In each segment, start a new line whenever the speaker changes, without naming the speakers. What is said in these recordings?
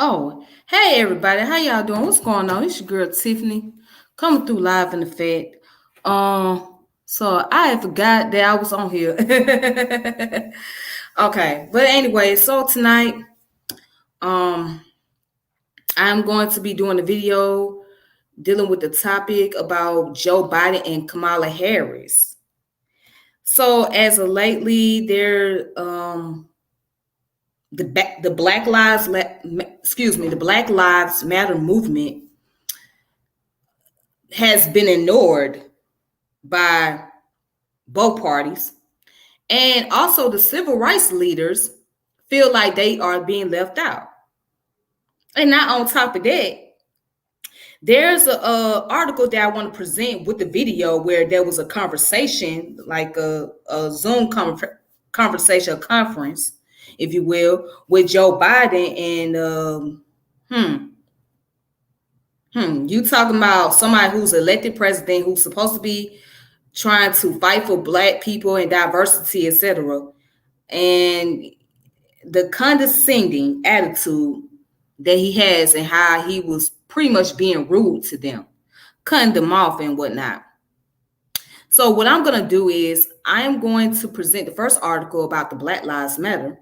Oh, hey everybody, how y'all doing? What's going on? It's your girl Tiffany coming through live in effect. So I forgot that I was on here. Okay, but anyway, so tonight, um, I'm going to be doing a video dealing with the topic about Joe Biden and Kamala Harris. So as of lately, the the Black Lives Matter movement has been ignored by both parties. And also, the civil rights leaders feel like they are being left out. And not on top of that, there's a article that I want to present with the video where there was a conversation, like a Zoom conversation, a conference, if you will, with Joe Biden and you talking about somebody who's elected president who's supposed to be trying to fight for Black people and diversity, etc. And the condescending attitude that he has and how he was pretty much being rude to them, cutting them off and whatnot. So what I'm going to do is I'm going to present the first article about the Black Lives Matter.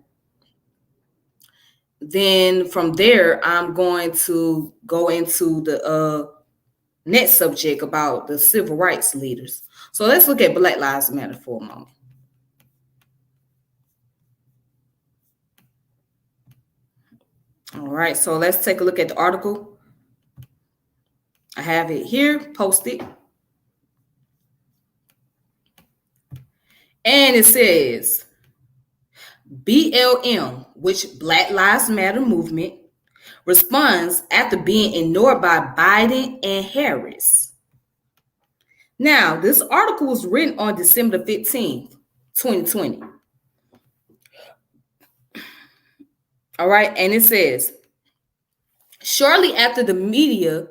Then from there, I'm going to go into the next subject about the civil rights leaders. So let's look at Black Lives Matter for a moment. All right, so let's take a look at the article. I have it here posted. And it says, BLM, which Black Lives Matter movement, responds after being ignored by Biden and Harris. Now, this article was written on December 15th, 2020. All right, and it says, shortly after the media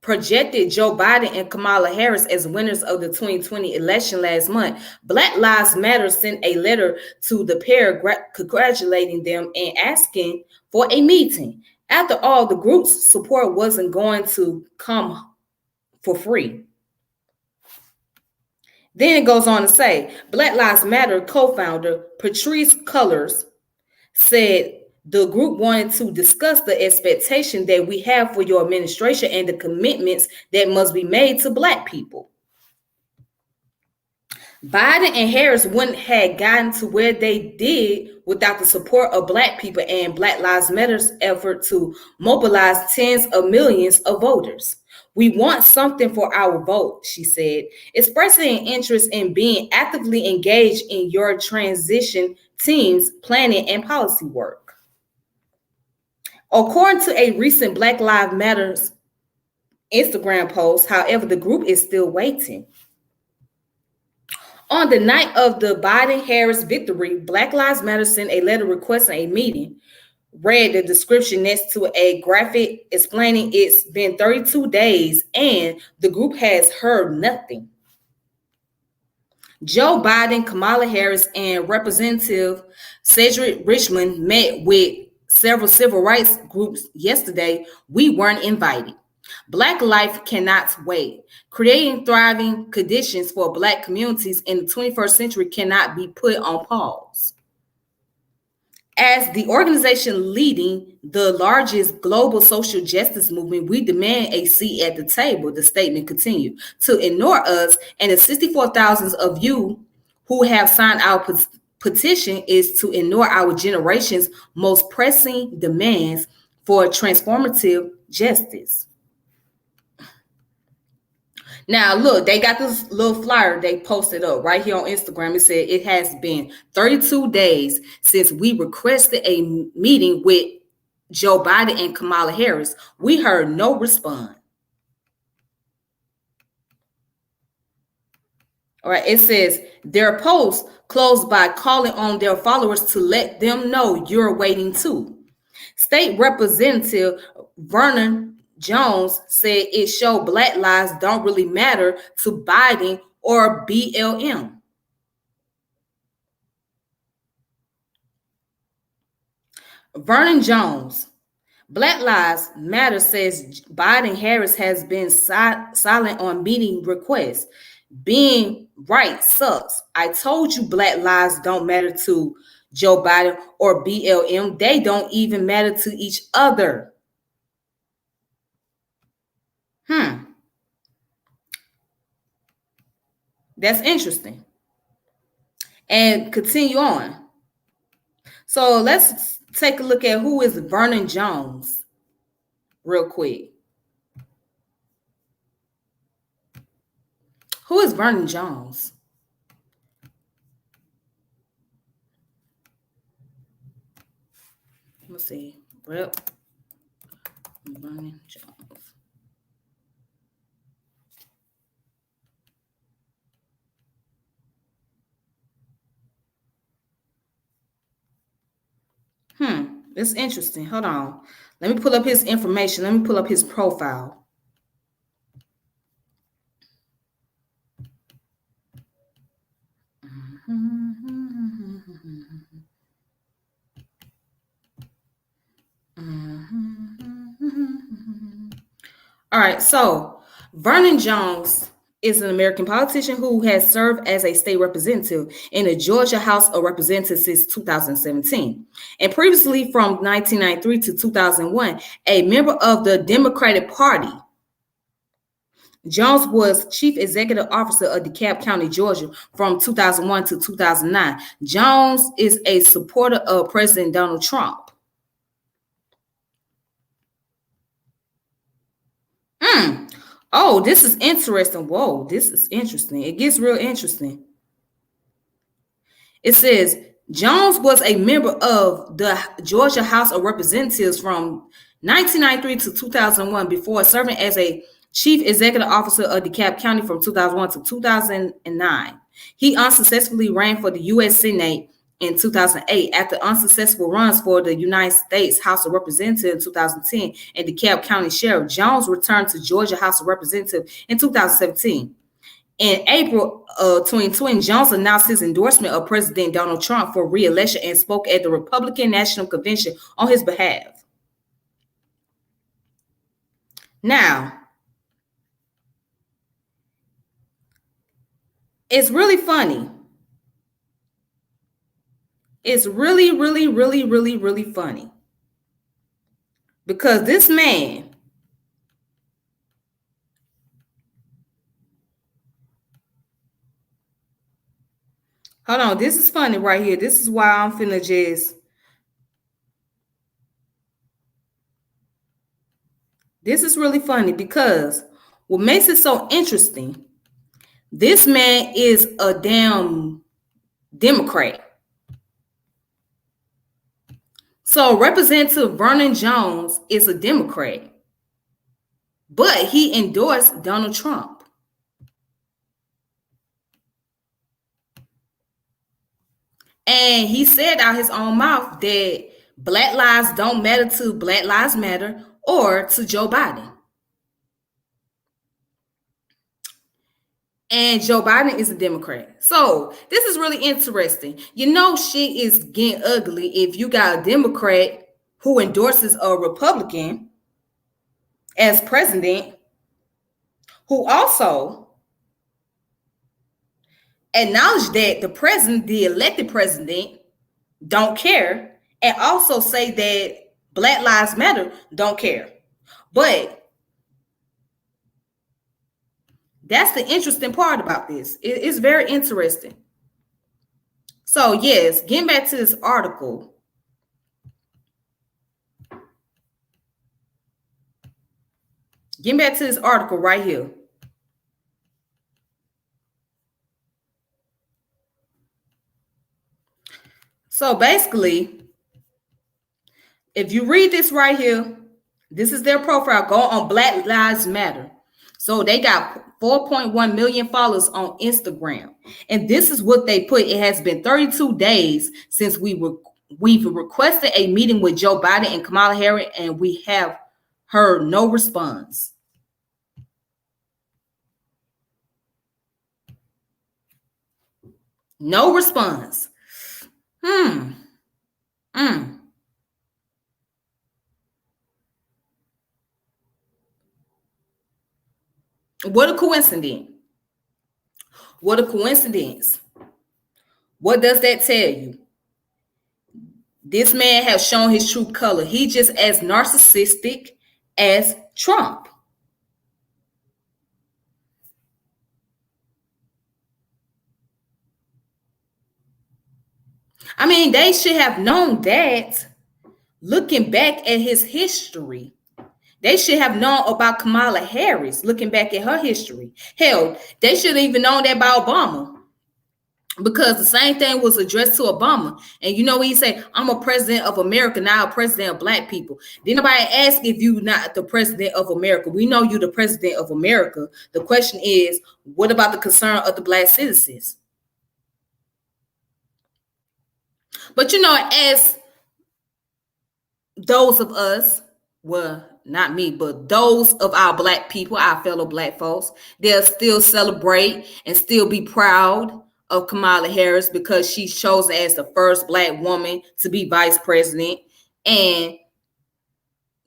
projected Joe Biden and Kamala Harris as winners of the 2020 election last month, Black Lives Matter sent a letter to the pair congratulating them and asking for a meeting. After all, the group's support wasn't going to come for free. Then it goes on to say, Black Lives Matter co-founder Patrisse Cullors said the group wanted to discuss the expectation that we have for your administration and the commitments that must be made to Black people. Biden and Harris wouldn't have gotten to where they did without the support of Black people and Black Lives Matter's effort to mobilize tens of millions of voters. We want something for our vote, she said, expressing an interest in being actively engaged in your transition team's planning and policy work. According to a recent Black Lives Matter Instagram post, however, the group is still waiting. On the night of the Biden-Harris victory, Black Lives Matter sent a letter requesting a meeting. Read the description next to a graphic explaining it's been 32 days and the group has heard nothing. Joe Biden, Kamala Harris, and Representative Cedric Richmond met with several civil rights groups yesterday. We weren't invited. Black life cannot wait. Creating thriving conditions for Black communities in the 21st century cannot be put on pause. As the organization leading the largest global social justice movement, we demand a seat at the table, the statement continued. To ignore us and the 64,000 of you who have signed our petition is to ignore our generation's most pressing demands for transformative justice. Now, look, they got this little flyer they posted up right here on Instagram. It said it has been 32 days since we requested a meeting with Joe Biden and Kamala Harris. We heard no response. All right, it says their post closed by calling on their followers to let them know you're waiting too. State Representative Vernon Jones said it showed Black lives don't really matter to Biden or BLM. Vernon Jones, Black Lives Matter, says Biden Harris has been silent on meeting requests. Being right sucks. I told you Black lives don't matter to Joe Biden or BLM. They don't even matter to each other. That's interesting. And continue on. So let's take a look at who is Vernon Jones real quick. Who is Vernon Jones? Let's see. Rep. Vernon Jones. It's interesting. Hold on. Let me pull up his information. Let me pull up his profile. All right, so Vernon Jones is an American politician who has served as a state representative in the Georgia House of Representatives since 2017. And previously, from 1993 to 2001, a member of the Democratic Party. Jones was chief executive officer of DeKalb County, Georgia from 2001 to 2009. Jones is a supporter of President Donald Trump. Oh, this is interesting. Whoa, this is interesting. It gets real interesting. It says Jones was a member of the Georgia House of Representatives from 1993 to 2001 before serving as a chief executive officer of DeKalb County from 2001 to 2009. He unsuccessfully ran for the U.S. Senate in 2008 after unsuccessful runs for the United States House of Representatives in 2010 and DeKalb County Sheriff. Jones returned to Georgia House of Representatives in 2017. In April of 2020, Jones announced his endorsement of President Donald Trump for re-election and spoke at the Republican National Convention on his behalf. Now, it's really funny. It's really, really, really, really, really funny. Because this man, hold on, this is funny right here. This is why I'm finna just, this is really funny because what makes it so interesting, this man is a damn Democrat. So Representative Vernon Jones is a Democrat, but he endorsed Donald Trump. And he said out his own mouth that Black lives don't matter to Black Lives Matter or to Joe Biden. and Joe Biden is a Democrat. So this is really interesting. You know, shit is getting ugly if you got a Democrat who endorses a Republican as president, who also acknowledge that the president, the elected president, don't care, and also say that Black Lives Matter don't care. But that's the interesting part about this. It's very interesting. So yes, getting back to this article. Getting back to this article right here. So basically, if you read this right here, this is their profile. Go on Black Lives Matter. So they got 4.1 million followers on Instagram. And this is what they put. It has been 32 days since we've requested a meeting with Joe Biden and Kamala Harris, and we have heard no response. No response. What a coincidence. What a coincidence. What does that tell you? This man has shown his true color. He's just as narcissistic as Trump. I mean, they should have known that. Looking back at his history, they should have known about Kamala Harris, looking back at her history. Hell, they should have even known that about Obama, because the same thing was addressed to Obama. And you know what he said? I'm a president of America, now a president of Black people. Did nobody ask if you not the president of America? We know you the president of America. The question is, what about the concern of the Black citizens? But you know, as those of us, well, not me, but those of our Black people, our fellow Black folks, they'll still celebrate and still be proud of Kamala Harris because she's chosen as the first Black woman to be vice president. And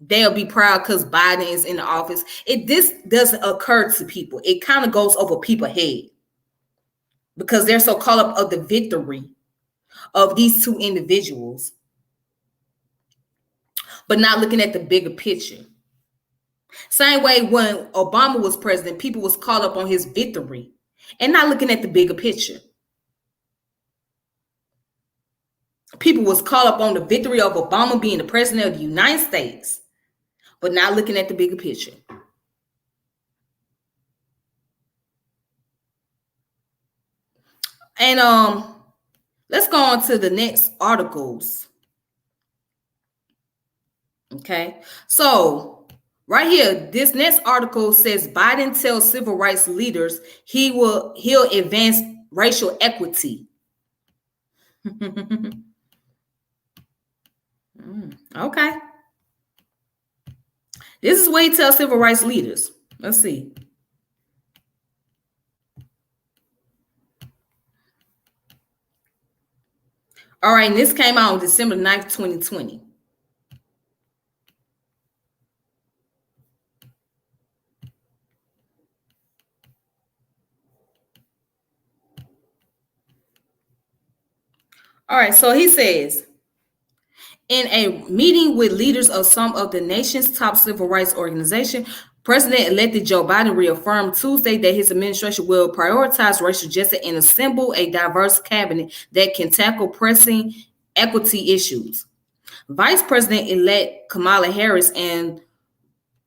they'll be proud because Biden is in the office. This doesn't occur to people. It kind of goes over people's head because they're so caught up of the victory of these two individuals, but not looking at the bigger picture. Same way when Obama was president, people was caught up on his victory and not looking at the bigger picture. People was caught up on the victory of Obama being the president of the United States, but not looking at the bigger picture. And let's go on to the next articles. Okay, so right here, this next article says Biden tells civil rights leaders he'll advance racial equity. Okay. This is what he tells civil rights leaders. Let's see. All right, and this came out on December 9th, 2020. All right, so he says, in a meeting with leaders of some of the nation's top civil rights organizations, President-elect Joe Biden reaffirmed Tuesday that his administration will prioritize racial justice and assemble a diverse cabinet that can tackle pressing equity issues. Vice President-elect Kamala Harris and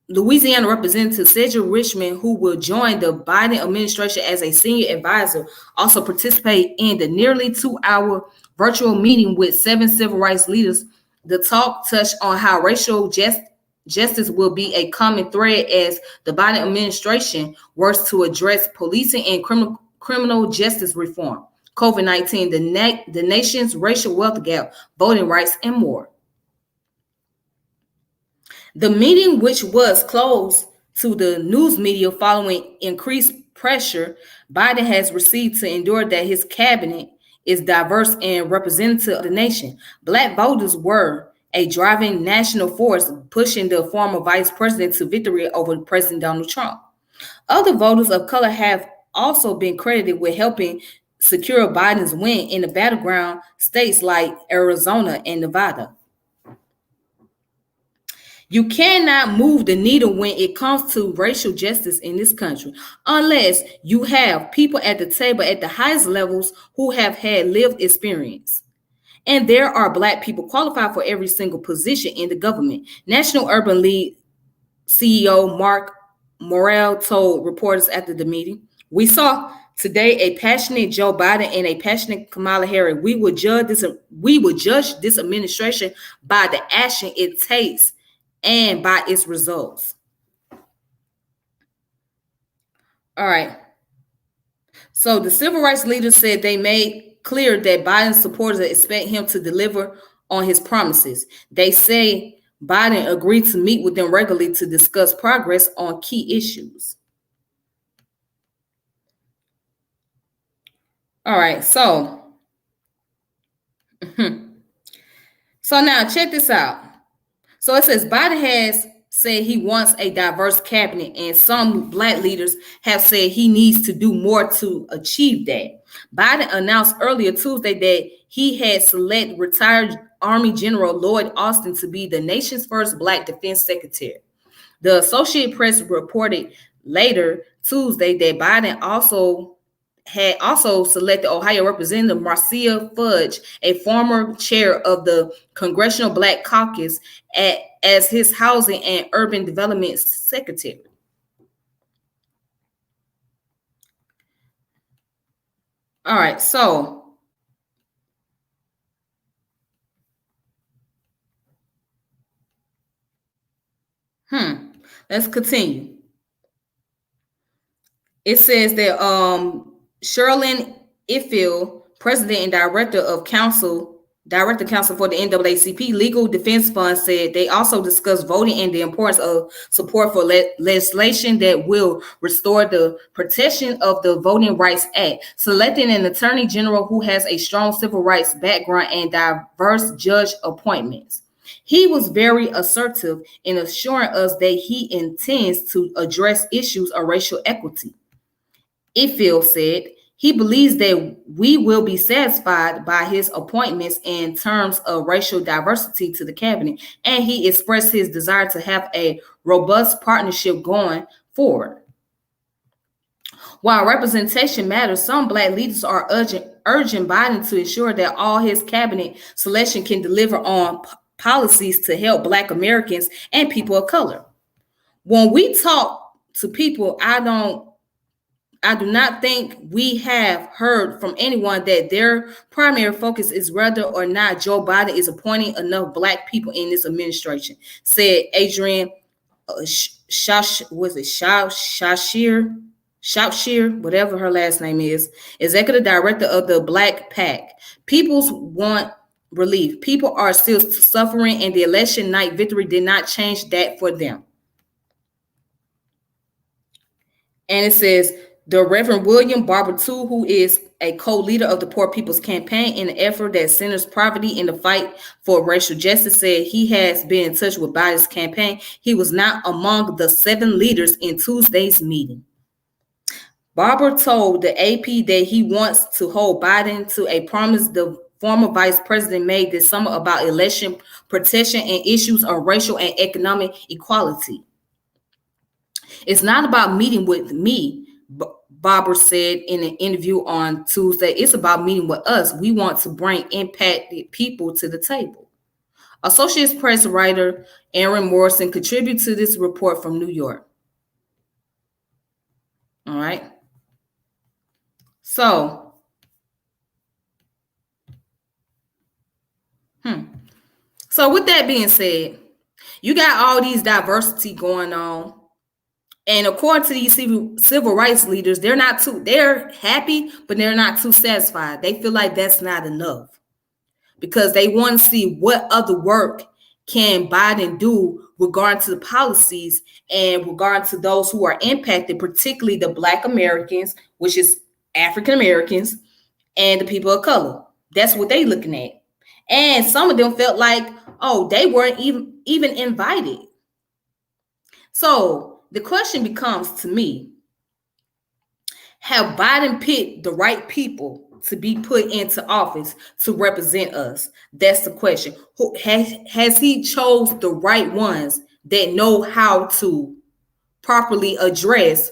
Louisiana Representative Cedric Richmond, who will join the Biden administration as a senior advisor, also participate in the nearly 2-hour virtual meeting with 7 civil rights leaders. The talk touched on how racial justice will be a common thread as the Biden administration works to address policing and criminal justice reform, COVID-19, the nation's racial wealth gap, voting rights, and more. The meeting, which was closed to the news media following increased pressure Biden has received to ensure that his cabinet is diverse and representative of the nation. Black voters were a driving national force pushing the former vice president to victory over President Donald Trump. Other voters of color have also been credited with helping secure Biden's win in the battleground states like Arizona and Nevada. You cannot move the needle when it comes to racial justice in this country unless you have people at the table at the highest levels who have had lived experience. And there are Black people qualified for every single position in the government. National Urban League CEO Mark Morrell told reporters after the meeting, "We saw today a passionate Joe Biden and a passionate Kamala Harris. We would judge this administration by the action it takes and by its results." All right. So the civil rights leaders said they made clear that Biden's supporters expect him to deliver on his promises. They say Biden agreed to meet with them regularly to discuss progress on key issues. All right. So now check this out. So it says Biden has said he wants a diverse cabinet, and some Black leaders have said he needs to do more to achieve that. Biden announced earlier Tuesday that he had selected retired Army General Lloyd Austin to be the nation's first Black defense secretary. The Associated Press reported later Tuesday that Biden had selected Ohio Representative Marcia Fudge, a former chair of the Congressional Black Caucus, as his housing and urban development secretary. All right, so let's continue. It says that Sherlyn Ifill, president and director counsel for the NAACP Legal Defense Fund, said they also discussed voting and the importance of support for legislation that will restore the protection of the Voting Rights Act, selecting an attorney general who has a strong civil rights background and diverse judge appointments. He was very assertive in assuring us that he intends to address issues of racial equity. Ifill said he believes that we will be satisfied by his appointments in terms of racial diversity to the cabinet, and he expressed his desire to have a robust partnership going forward. While representation matters, some Black leaders are urging Biden to ensure that all his cabinet selection can deliver on policies to help Black Americans and people of color. When we talk to people, I do not think we have heard from anyone that their primary focus is whether or not Joe Biden is appointing enough Black people in this administration, said Adrienne Shropshire, whatever her last name is, executive director of the Black PAC. Peoples want relief. People are still suffering, and the election night victory did not change that for them. And it says, the Reverend William Barber, too, who is a co-leader of the Poor People's Campaign in an effort that centers poverty in the fight for racial justice, said he has been in touch with Biden's campaign. He was not among the 7 leaders in Tuesday's meeting. Barber told the AP that he wants to hold Biden to a promise the former vice president made this summer about election protection and issues of racial and economic equality. It's not about meeting with me, Barber said in an interview on Tuesday. It's about meeting with us. We want to bring impacted people to the table. Associated Press writer Aaron Morrison contributed to this report from New York. All right. So, So with that being said, you got all these diversity going on. And according to these civil rights leaders, they're happy, but they're not too satisfied. They feel like that's not enough because they want to see what other work can Biden do regarding to the policies and regarding to those who are impacted, particularly the Black Americans, which is African Americans, and the people of color. That's what they looking at. And some of them felt like, oh, they weren't even invited. So the question becomes to me, have Biden picked the right people to be put into office to represent us? That's the question. Has he chose the right ones that know how to properly address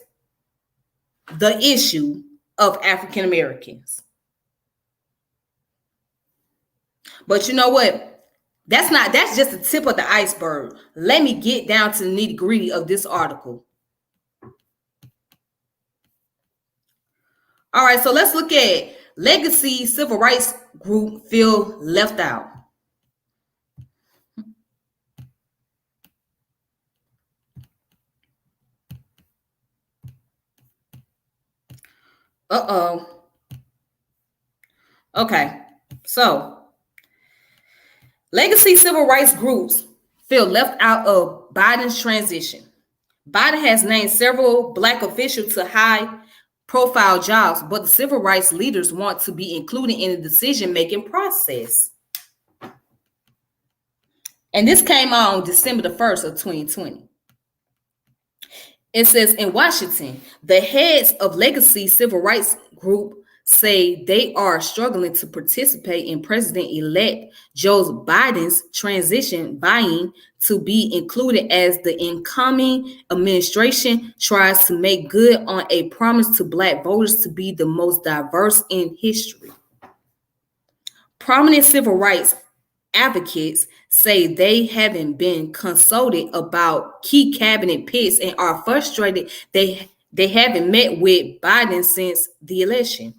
the issue of African Americans? But you know what? That's just the tip of the iceberg. Let me get down to the nitty-gritty of this article. All right, so let's look at legacy civil rights group feel left out. Uh-oh. Okay, so legacy civil rights groups feel left out of Biden's transition. Biden has named several Black officials to high profile jobs, but the civil rights leaders want to be included in the decision-making process. And this came out on December the 1st of 2020. It says in Washington, the heads of legacy civil rights group say they are struggling to participate in President-elect Joe Biden's transition, vying to be included as the incoming administration tries to make good on a promise to Black voters to be the most diverse in history. Prominent civil rights advocates say they haven't been consulted about key cabinet picks and are frustrated they haven't met with Biden since the election.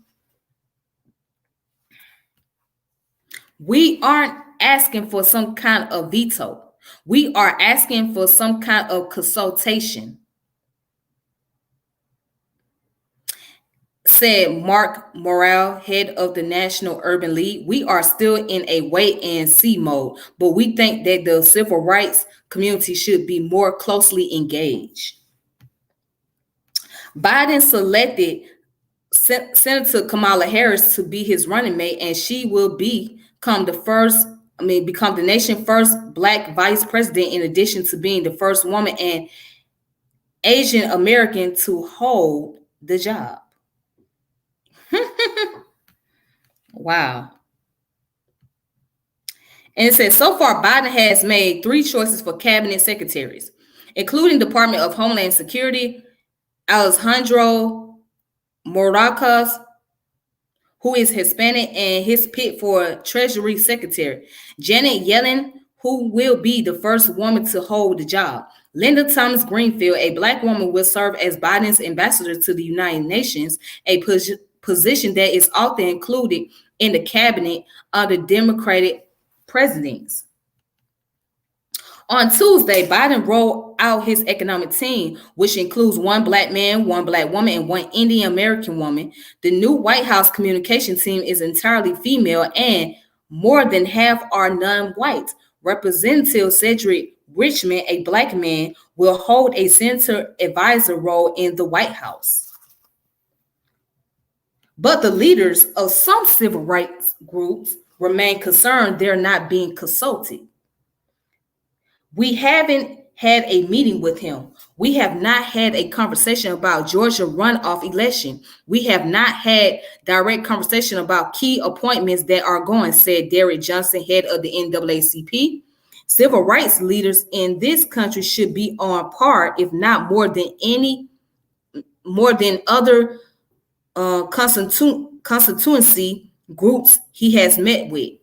We aren't asking for some kind of veto. We are asking for some kind of consultation, said Mark Morrell, head of the National Urban League. We are still in a wait and see mode, but we think that the civil rights community should be more closely engaged. Biden selected Senator Kamala Harris to be his running mate, and she will become the nation's first Black vice president, in addition to being the first woman and Asian American to hold the job. Wow. And it says, so far, Biden has made 3 choices for cabinet secretaries, including Department of Homeland Security, Alejandro Mayorkas, who is Hispanic, and his pick for Treasury Secretary, Janet Yellen, who will be the first woman to hold the job. Linda Thomas Greenfield, a Black woman, will serve as Biden's ambassador to the United Nations, a position that is often included in the cabinet under Democratic presidents. On Tuesday, Biden rolled out his economic team, which includes 1 Black man, 1 Black woman, and 1 Indian American woman. The new White House communication team is entirely female, and more than half are non-white. Representative Cedric Richmond, a Black man, will hold a senator advisor role in the White House. But the leaders of some civil rights groups remain concerned they're not being consulted. We haven't had a meeting with him. We have not had a conversation about Georgia runoff election. We have not had direct conversation about key appointments that are going, said Derrick Johnson, head of the NAACP. Civil rights leaders in this country should be on par, if not more than other constituency groups he has met with.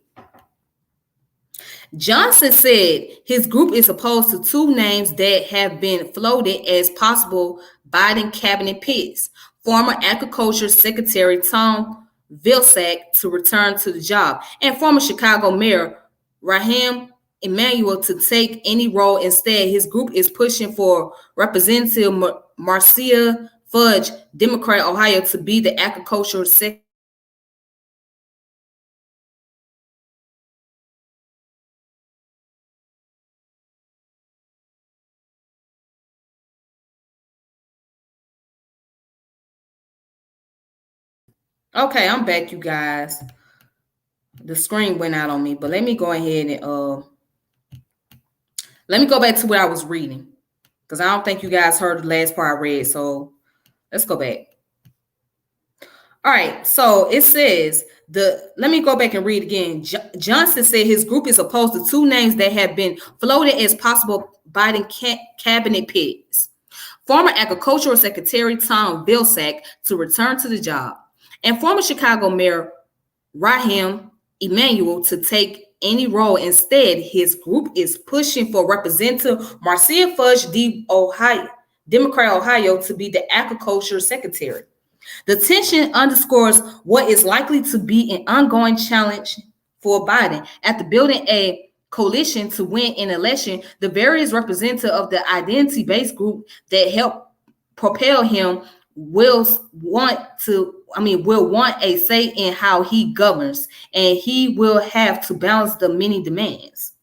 Johnson said his group is opposed to 2 names that have been floated as possible Biden cabinet picks: former Agriculture Secretary Tom Vilsack to return to the job, and former Chicago Mayor Rahm Emanuel to take any role instead. His group is pushing for Representative Marcia Fudge, Democrat, Ohio, to be the Agriculture Secretary. Okay, I'm back, you guys. The screen went out on me, but let me go ahead and let me go back to what I was reading, because I don't think you guys heard the last part I read. So let's go back. All right, so it says let me go back and read again. Johnson said his group is opposed to two names that have been floated as possible Biden cabinet picks. Former Agricultural Secretary Tom Vilsack to return to the job, and former Chicago Mayor Raheem Emanuel to take any role. Instead, his group is pushing for Representative Marcia Fudge, Democrat Ohio, to be the Agriculture Secretary. The tension underscores what is likely to be an ongoing challenge for Biden. After building a coalition to win an election, the various representatives of the identity-based group that helped propel him will want a say in how he governs, and he will have to balance the many demands.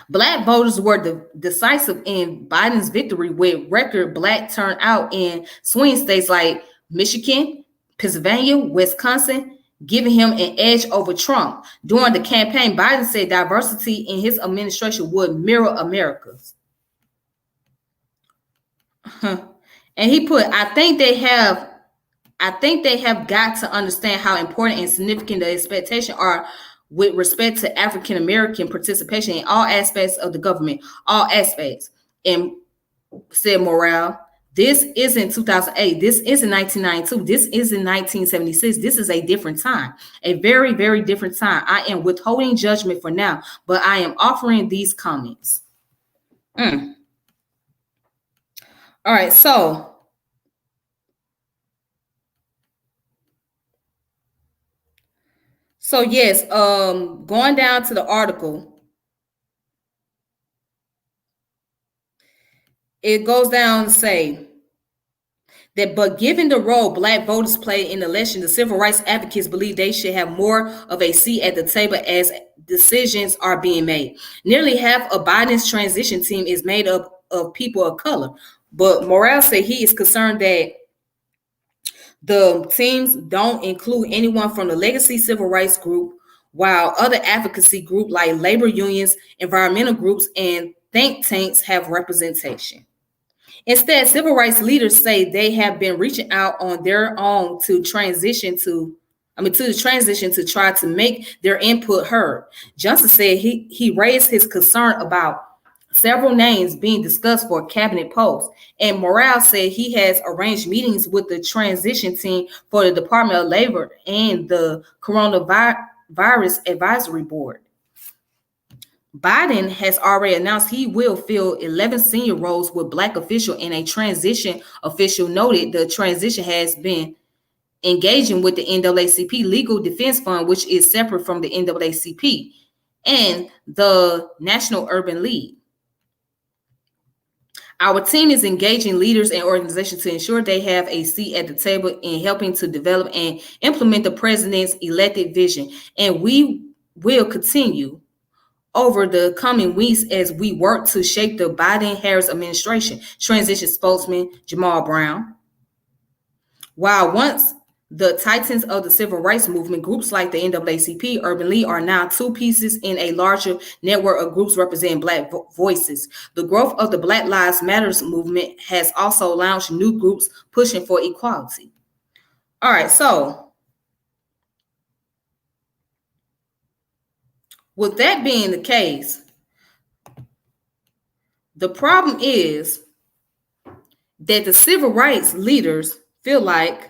Black voters were decisive in Biden's victory, with record Black turnout in swing states like Michigan, Pennsylvania, Wisconsin, giving him an edge over Trump. During the campaign, Biden said diversity in his administration would mirror America's. And he put, I think they have got to understand how important and significant the expectations are with respect to African American participation in all aspects of the government, all aspects. And said Morale, this isn't 2008. This isn't 1992. This isn't 1976. This is a different time, a very, very different time. I am withholding judgment for now, but I am offering these comments. All right, so yes, going down to the article, it goes down to say that, but given the role Black voters play in the election, the civil rights advocates believe they should have more of a seat at the table as decisions are being made. Nearly half of Biden's transition team is made up of people of color, but Morale said he is concerned that the teams don't include anyone from the legacy civil rights group, while other advocacy groups like labor unions, environmental groups, and think tanks have representation. Instead, civil rights leaders say they have been reaching out on their own to the transition to try to make their input heard. Johnson said he raised his concern about several names being discussed for cabinet posts, and Morale said he has arranged meetings with the transition team for the Department of Labor and the Coronavirus Advisory Board. Biden has already announced he will fill 11 senior roles with Black officials, and a transition official noted the transition has been engaging with the NAACP Legal Defense Fund, which is separate from the NAACP, and the National Urban League. Our team is engaging leaders and organizations to ensure they have a seat at the table in helping to develop and implement the president's elected vision, and we will continue over the coming weeks as we work to shape the Biden-Harris administration, transition spokesman Jamal Brown. While once the titans of the civil rights movement, groups like the NAACP, Urban League are now two pieces in a larger network of groups representing Black voices. The growth of the Black Lives Matter movement has also launched new groups pushing for equality. All right, so with that being the case, the problem is that the civil rights leaders feel like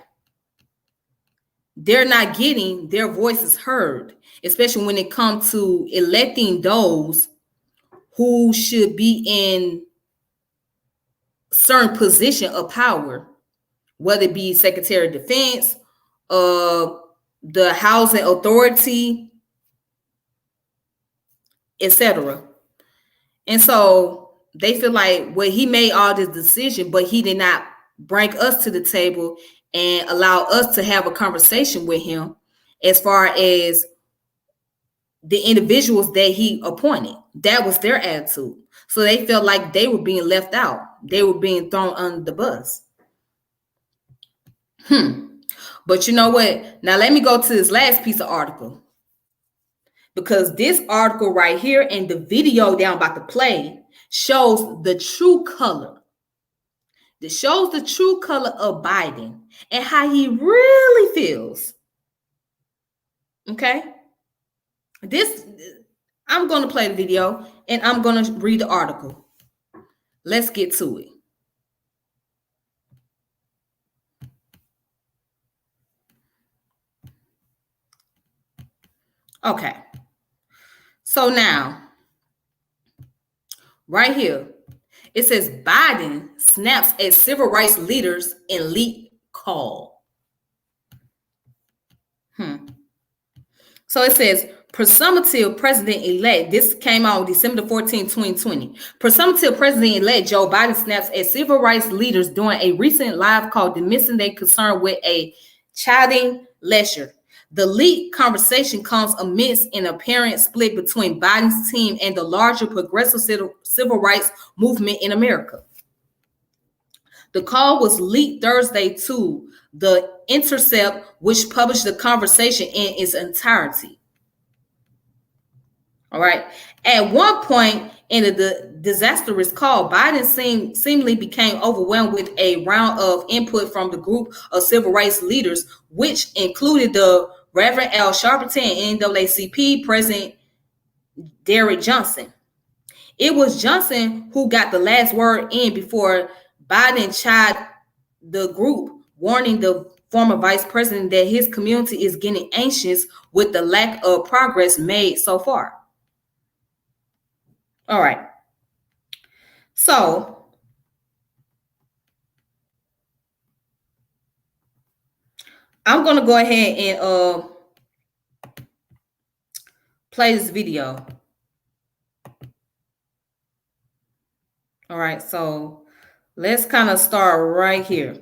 they're not getting their voices heard, especially when it comes to electing those who should be in certain position of power, whether it be Secretary of Defense, the Housing Authority, etc. And so they feel like, well, he made all this decision, but he did not bring us to the table and allow us to have a conversation with him as far as the individuals that he appointed. That was their attitude. So they felt like they were being left out. They were being thrown under the bus. But you know what? Now let me go to this last piece of article, because this article right here and the video that I'm about to play shows the true color. That shows the true color of Biden and how he really feels. Okay? I'm going to play the video and I'm going to read the article. Let's get to it. Okay. So now, right here, it says Biden snaps at civil rights leaders in leak call. So it says, presumptive president-elect, this came out December 14, 2020. Presumptive president-elect Joe Biden snaps at civil rights leaders during a recent live call dismissing their concern with a chiding lecture. The leaked conversation comes amidst an apparent split between Biden's team and the larger progressive civil rights movement in America. The call was leaked Thursday to The Intercept, which published the conversation in its entirety. All right. At one point in the disastrous call, Biden seemingly became overwhelmed with a round of input from the group of civil rights leaders, which included the Reverend Al Sharpton and NAACP President Derrick Johnson. It was Johnson who got the last word in before Biden chided the group, warning the former vice president that his community is getting anxious with the lack of progress made so far. All right. So I'm going to go ahead and play this video. All right. So let's kind of start right here.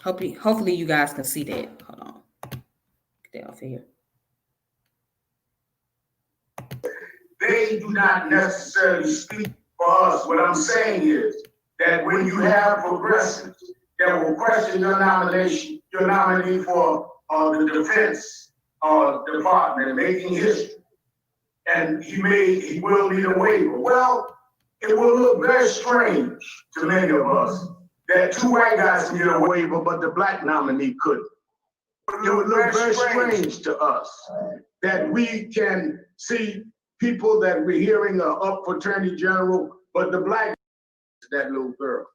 Hopefully you guys can see that. Hold on. Get that off of here.
They do not necessarily speak for us. What I'm saying is that when you have progressives that will question your nomination, your nominee for the defense department, making history, and he will need a waiver. Well, it will look very strange to many of us that two white guys can get a waiver, but the black nominee couldn't. It would look very strange to us that we can see people that we're hearing are up for attorney general, but the black, that little girl.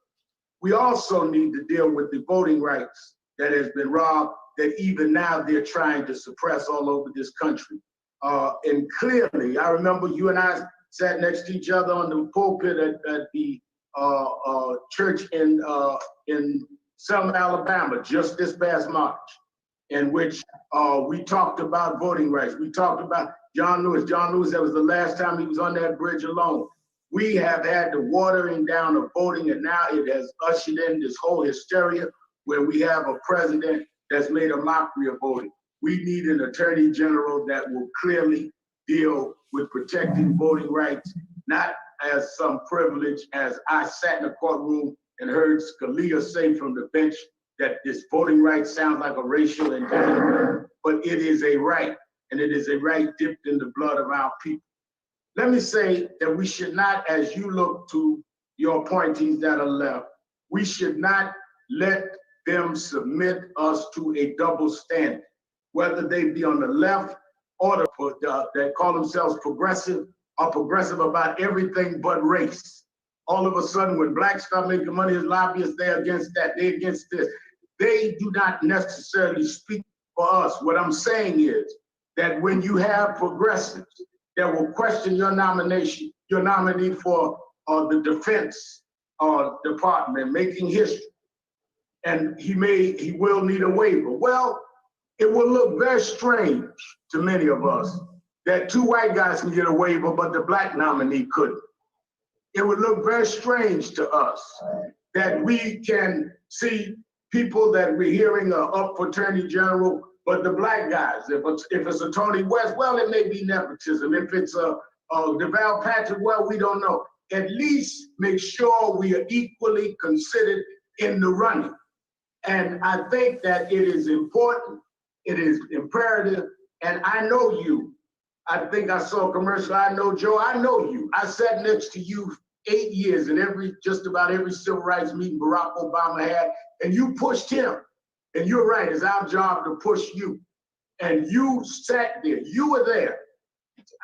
We also need to deal with the voting rights that has been robbed, that even now they're trying to suppress all over this country. And clearly, I remember you and I sat next to each other on the pulpit at the church in Selma, Alabama, just this past March, in which we talked about voting rights. We talked about John Lewis. John Lewis, that was the last time he was on that bridge alone. We have had the watering down of voting, and now it has ushered in this whole hysteria where we have a president that's made a mockery of voting. We need an attorney general that will clearly deal with protecting voting rights, not as some privilege, as I sat in a courtroom and heard Scalia say from the bench that this voting right sounds like a racial entitlement, but it is a right, and it is a right dipped in the blood of our people. Let me say that we should not, as you look to your appointees that are left, we should not let them submit us to a double standard, whether they be on the left or that call themselves progressive, are progressive about everything but race. All of a sudden, when blacks start making money as lobbyists, they're against that, they're against this. They do not necessarily speak for us. What I'm saying is that when you have progressives that will question your nomination, your nominee for the defense department, making history, and he will need a waiver. Well, it will look very strange to many of us that two white guys can get a waiver, but the black nominee couldn't. It would look very strange to us that we can see people that we're hearing are up for attorney general, but the black guys, if it's a Tony West, well, it may be nepotism. If it's a DeVal Patrick, well, we don't know. at least make sure we are equally considered in the running. And I think that it is important, it is imperative, and I know you. I think I saw a commercial, I know Joe, I know you. I sat next to you 8 years in just about every civil rights meeting Barack Obama had, and you pushed him. And you're right, it's our job to push you. And you sat there, you were there.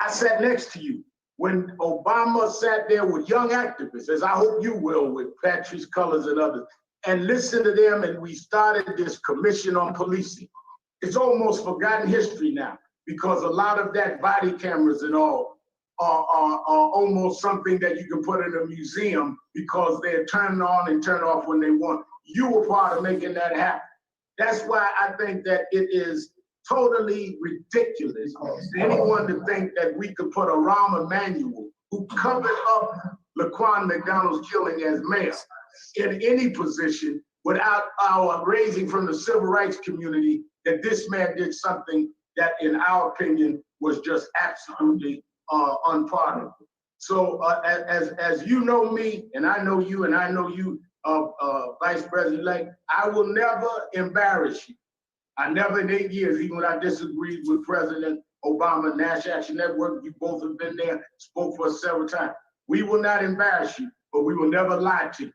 I sat next to you when Obama sat there with young activists, as I hope you will, with Patrice Cullors and others, and listened to them, and we started this commission on policing. It's almost forgotten history now, because a lot of that body cameras and all are almost something that you can put in a museum because they're turned on and turned off when they want. You were part of making that happen. That's why I think that it is totally ridiculous for anyone to think that we could put a Rahm Emanuel, who covered up Laquan McDonald's killing as mayor, in any position without our raising from the civil rights community that this man did something that, in our opinion, was just absolutely unpardonable. So as you know me, and I know you, Vice President-elect, I will never embarrass you. I never in 8 years, even when I disagreed with President Obama, National Action Network, you both have been there, spoke for us several times. We will not embarrass you, but we will never lie to you.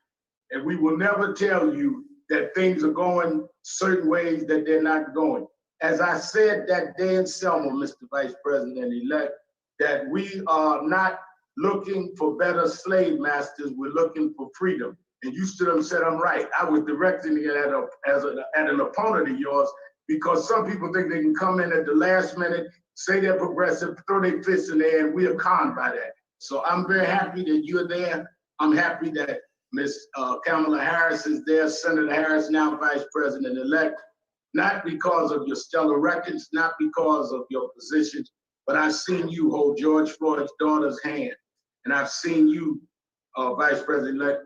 And we will never tell you that things are going certain ways that they're not going. As I said that day in Selma, Mr. Vice President-elect, that we are not looking for better slave masters, we're looking for freedom. And you stood up and said, I'm right. I was directing it at an opponent of yours, because some people think they can come in at the last minute, say they're progressive, throw their fists in the air, and we are conned by that. So I'm very happy that you're there. I'm happy that Ms. Kamala Harris is there, Senator Harris, now Vice President-elect, not because of your stellar records, not because of your positions, but I've seen you hold George Floyd's daughter's hand. And I've seen you, Vice President-elect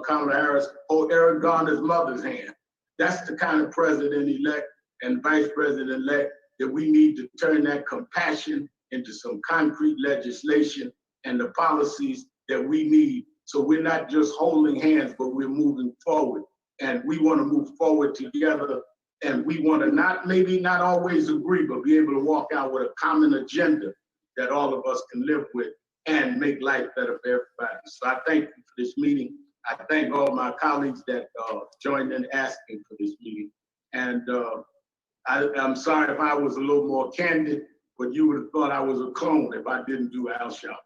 Kamala Harris, hold Eric Garner's mother's hand. That's the kind of President-elect and Vice President-elect that we need to turn that compassion into some concrete legislation and the policies that we need. So we're not just holding hands, but we're moving forward. And we want to move forward together. And we want to maybe not always agree, but be able to walk out with a common agenda that all of us can live with and make life better for everybody. So I thank you for this meeting. I thank all my colleagues that joined in asking for this meeting. And I'm sorry if I was a little more candid, but you would have thought I was a clone if I didn't do Al Sharpton.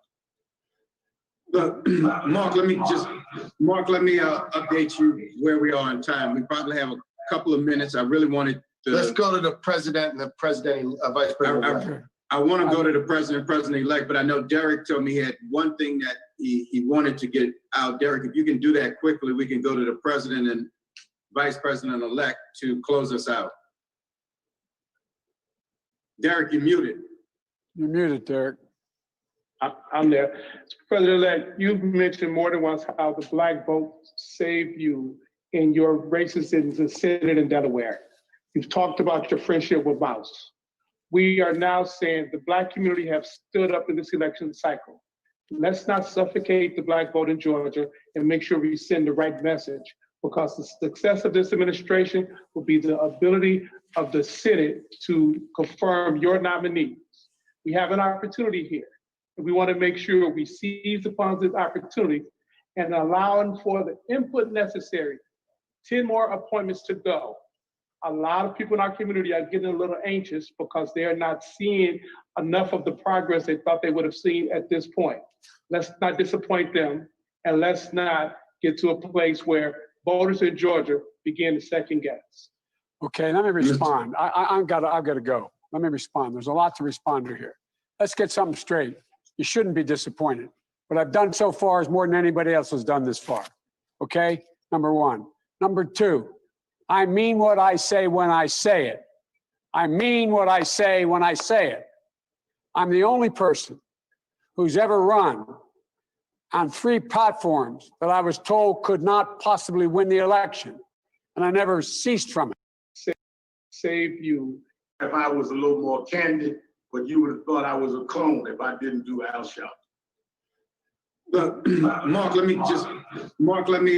Look, Mark, let me update you where we are in time. We probably have a couple of minutes. I really wanted to.
Let's go to the president and the vice president.
I want to go to the president-elect, but I know Derek told me he had one thing that he wanted to get out. Derek, if you can do that quickly, we can go to the president and vice president-elect to close us out. Derek, you're muted.
You're muted, Derek.
I'm there. President-elect, you've mentioned more than once how the Black vote saved you in your races in the Senate in Delaware. You've talked about your friendship with Mouse. We are now saying the Black community have stood up in this election cycle. Let's not suffocate the Black vote in Georgia and make sure we send the right message, because the success of this administration will be the ability of the Senate to confirm your nominees. We have an opportunity here. And we want to make sure we seize upon this opportunity and allowing for the input necessary. 10 more appointments to go. A lot of people in our community are getting a little anxious because they are not seeing enough of the progress they thought they would have seen at this point. Let's not disappoint them, and let's not get to a place where voters in Georgia begin to second guess.
Okay, let me respond. I've got to go. Let me respond. There's a lot to respond to here. Let's get something straight. You shouldn't be disappointed. What I've done so far is more than anybody else has done this far. Okay, number one. Number two, I mean what I say when I say it. I mean what I say when I say it. I'm the only person who's ever run on 3 platforms that I was told could not possibly win the election, and I never ceased from it.
Save you.
If I was a little more candid, but you would have thought I was a clone if I didn't do Al Sharpton.
Look, Mark, let me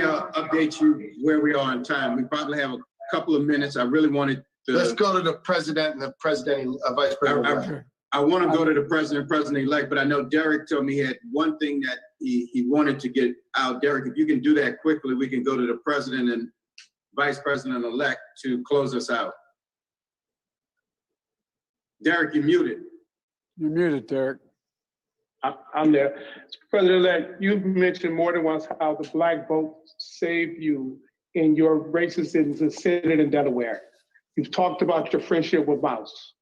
update you where we are in time. We probably have a couple of minutes. I really wanted to.
Let's go to the president and the vice president.
I want to go to the president-elect, but I know Derek told me he had one thing that he wanted to get out. Derek, if you can do that quickly, we can go to the president and vice president-elect to close us out. Derek, you're muted.
You're muted, Derek.
I'm there. President-elect, you've mentioned more than once how the Black vote saved you in your races in the Senate in Delaware. You've talked about your friendship with Mouse.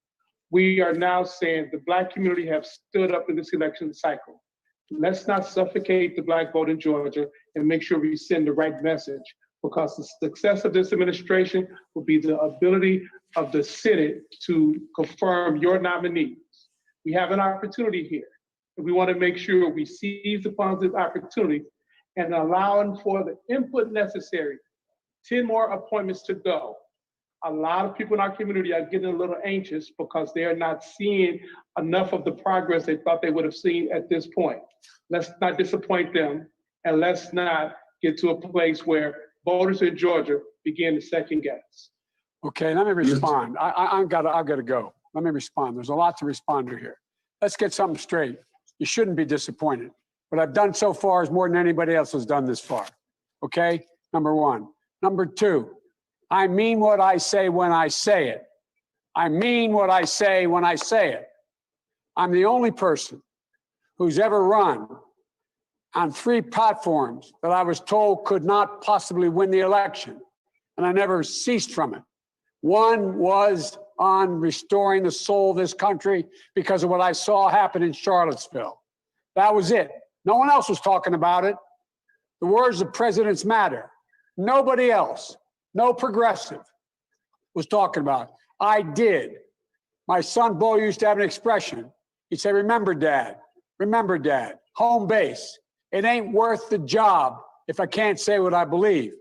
We are now saying the Black community have stood up in this election cycle. Let's not suffocate the Black vote in Georgia and make sure we send the right message, because the success of this administration will be the ability of the Senate to confirm your nominees. We have an opportunity here. We want to make sure we seize upon this opportunity and allowing for the input necessary. 10 more appointments to go. A lot of people in our community are getting a little anxious because they are not seeing enough of the progress they thought they would have seen at this point. Let's not disappoint them, and let's not get to a place where voters in Georgia begin to second guess.
Okay, let me respond. I've got to go. Let me respond. There's a lot to respond to here. Let's get something straight. You shouldn't be disappointed. What I've done so far is more than anybody else has done this far. Okay, number one. Number two, I mean what I say when I say it. I mean what I say when I say it. I'm the only person who's ever run on 3 platforms that I was told could not possibly win the election, and I never ceased from it. One was on restoring the soul of this country because of what I saw happen in Charlottesville. That was it. No one else was talking about it. The words of presidents matter. Nobody else, no progressive, was talking about it. I did. My son Bo used to have an expression. He'd say, remember, Dad, home base. It ain't worth the job if I can't say what I believe.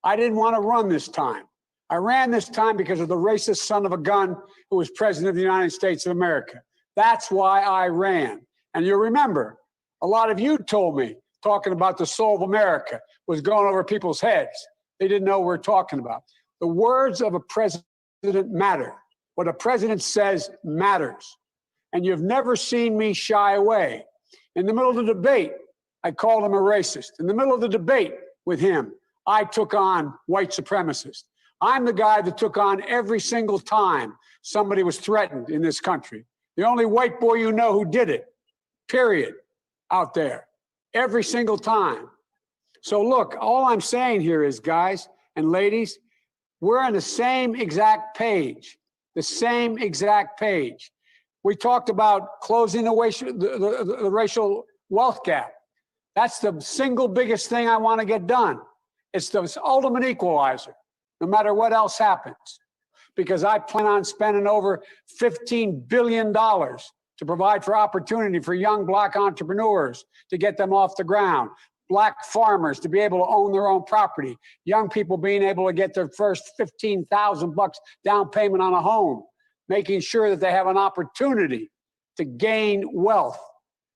I didn't want to run this time. I ran this time because of the racist son of a gun who was president of the United States of America. That's why I ran. And you'll remember, a lot of you told me talking about the soul of America was going over people's heads. They didn't know what we're talking about. The words of a president matter. What a president says matters. And you've never seen me shy away. In the middle of the debate, I called him a racist. In the middle of the debate with him, I took on white supremacists. I'm the guy that took on every single time somebody was threatened in this country. The only white boy you know who did it, period, out there, every single time. So look, all I'm saying here is, guys and ladies, we're on the same exact page, We talked about closing the racial wealth gap. That's the single biggest thing I want to get done. It's the ultimate equalizer, no matter what else happens, because I plan on spending over $15 billion to provide for opportunity for young Black entrepreneurs to get them off the ground, Black farmers to be able to own their own property, young people being able to get their first $15,000 down payment on a home, making sure that they have an opportunity to gain wealth.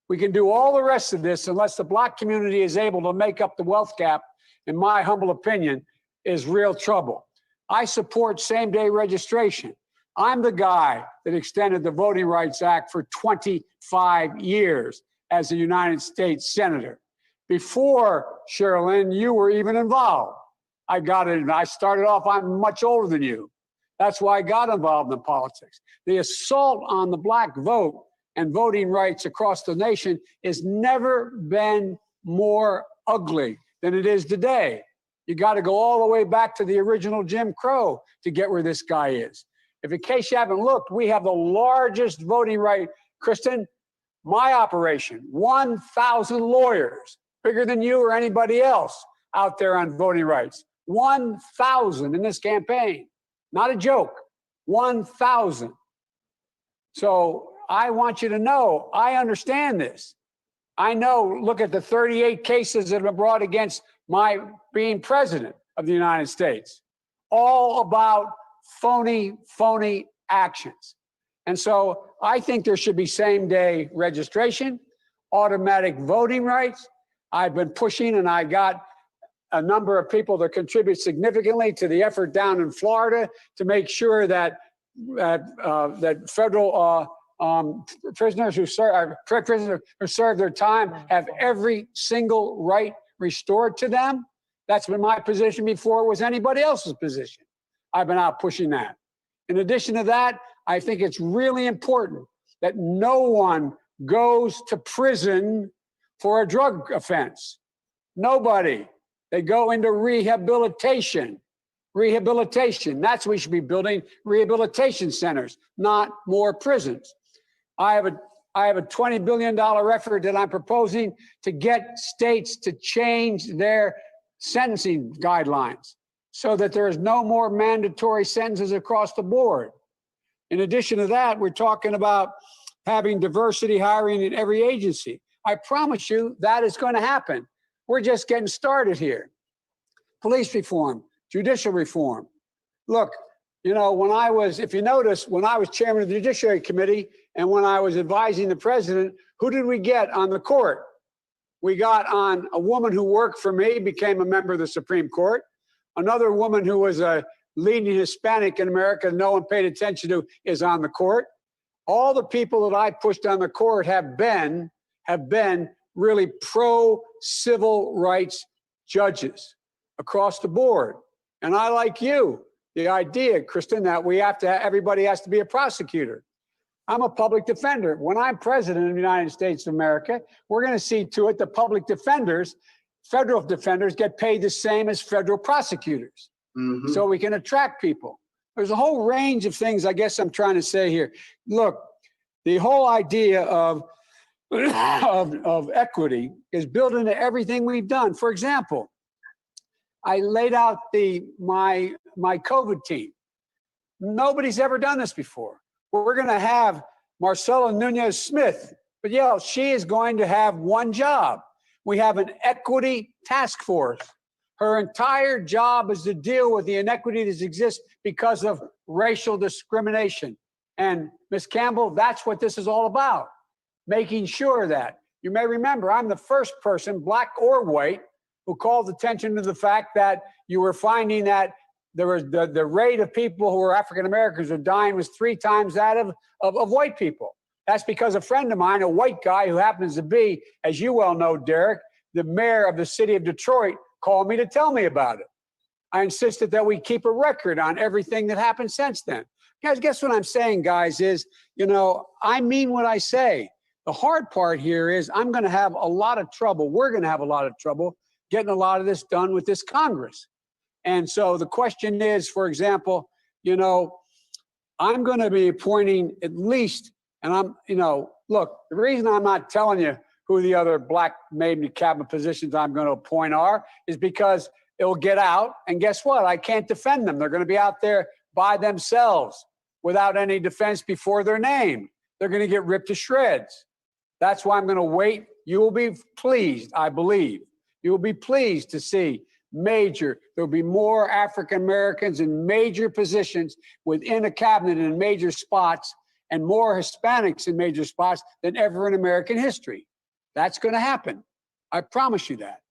We can do all the rest of this unless the Black community is able to make up the wealth gap, in my humble opinion, is real trouble. I support same-day registration. I'm the guy that extended the Voting Rights Act for 25 years as a United States Senator. Before, Sherilyn, you were even involved. I got it. I started off, I'm much older than you. That's why I got involved in politics. The assault on the Black vote and voting rights across the nation has never been more ugly than it is today. You got to go all the way back to the original Jim Crow to get where this guy is. If in case you haven't looked, we have the largest voting right. Kristen, my operation, 1,000 lawyers, bigger than you or anybody else out there on voting rights. 1,000 in this campaign. Not a joke, 1,000. So I want you to know, I understand this. I know, look at the 38 cases that have been brought against my being president of the United States. All about phony actions. And so I think there should be same-day registration, automatic voting rights. I've been pushing, and I got a number of people to contribute significantly to the effort down in Florida to make sure that that federal prisoners who serve their time have every single right restored to them. That's been my position before it was anybody else's position. I've been out pushing that. In addition to that, I think it's really important that no one goes to prison for a drug offense. Nobody. They go into rehabilitation. Rehabilitation. That's what we should be building, rehabilitation centers, not more prisons. I have a $20 billion effort that I'm proposing to get states to change their sentencing guidelines so that there is no more mandatory sentences across the board. In addition to that, we're talking about having diversity hiring in every agency. I promise you that is going to happen. We're just getting started here. Police reform, judicial reform. Look, you know, when I was, if you notice, when I was chairman of the Judiciary Committee and when I was advising the president, who did we get on the court? We got on a woman who worked for me, became a member of the Supreme Court. Another woman who was a leading Hispanic in America no one paid attention to is on the court. All the people that I pushed on the court have been really pro-civil rights judges across the board. And I, like you, the idea, Kristen, that everybody has to be a prosecutor. I'm a public defender. When I'm president of the United States of America, we're going to see to it that public defenders, federal defenders, get paid the same as federal prosecutors. So we can attract people. There's a whole range of things I guess I'm trying to say here. Look, the whole idea of equity is built into everything we've done. For example, I laid out my COVID team. Nobody's ever done this before. We're going to have Marcela Nunez-Smith, but yeah, she is going to have one job. We have an equity task force. Her entire job is to deal with the inequity that exists because of racial discrimination. And Ms. Campbell, that's what this is all about, making sure that. You may remember, I'm the first person, black or white, who called attention to the fact that you were finding that there was the rate of people who were African Americans who were dying was 3 times that of white people. That's because a friend of mine, a white guy who happens to be, as you well know, Derek, the mayor of the city of Detroit, called me to tell me about it. I insisted that we keep a record on everything that happened since then. Guys, guess what I'm saying, guys, is, you know, I mean what I say. The hard part here is I'm going to have a lot of trouble. We're going to have a lot of trouble getting a lot of this done with this Congress. And so the question is, for example, you know, I'm going to be appointing at least, and I'm, you know, look, the reason I'm not telling you who the other black maybe cabinet positions I'm going to appoint are is because it will get out. And guess what? I can't defend them. They're going to be out there by themselves without any defense before their name. They're going to get ripped to shreds. That's why I'm going to wait. You will be pleased, I believe. You will be pleased to see there'll be more African Americans in major positions within a cabinet in major spots and more Hispanics in major spots than ever in American history. That's going to happen. I promise you that.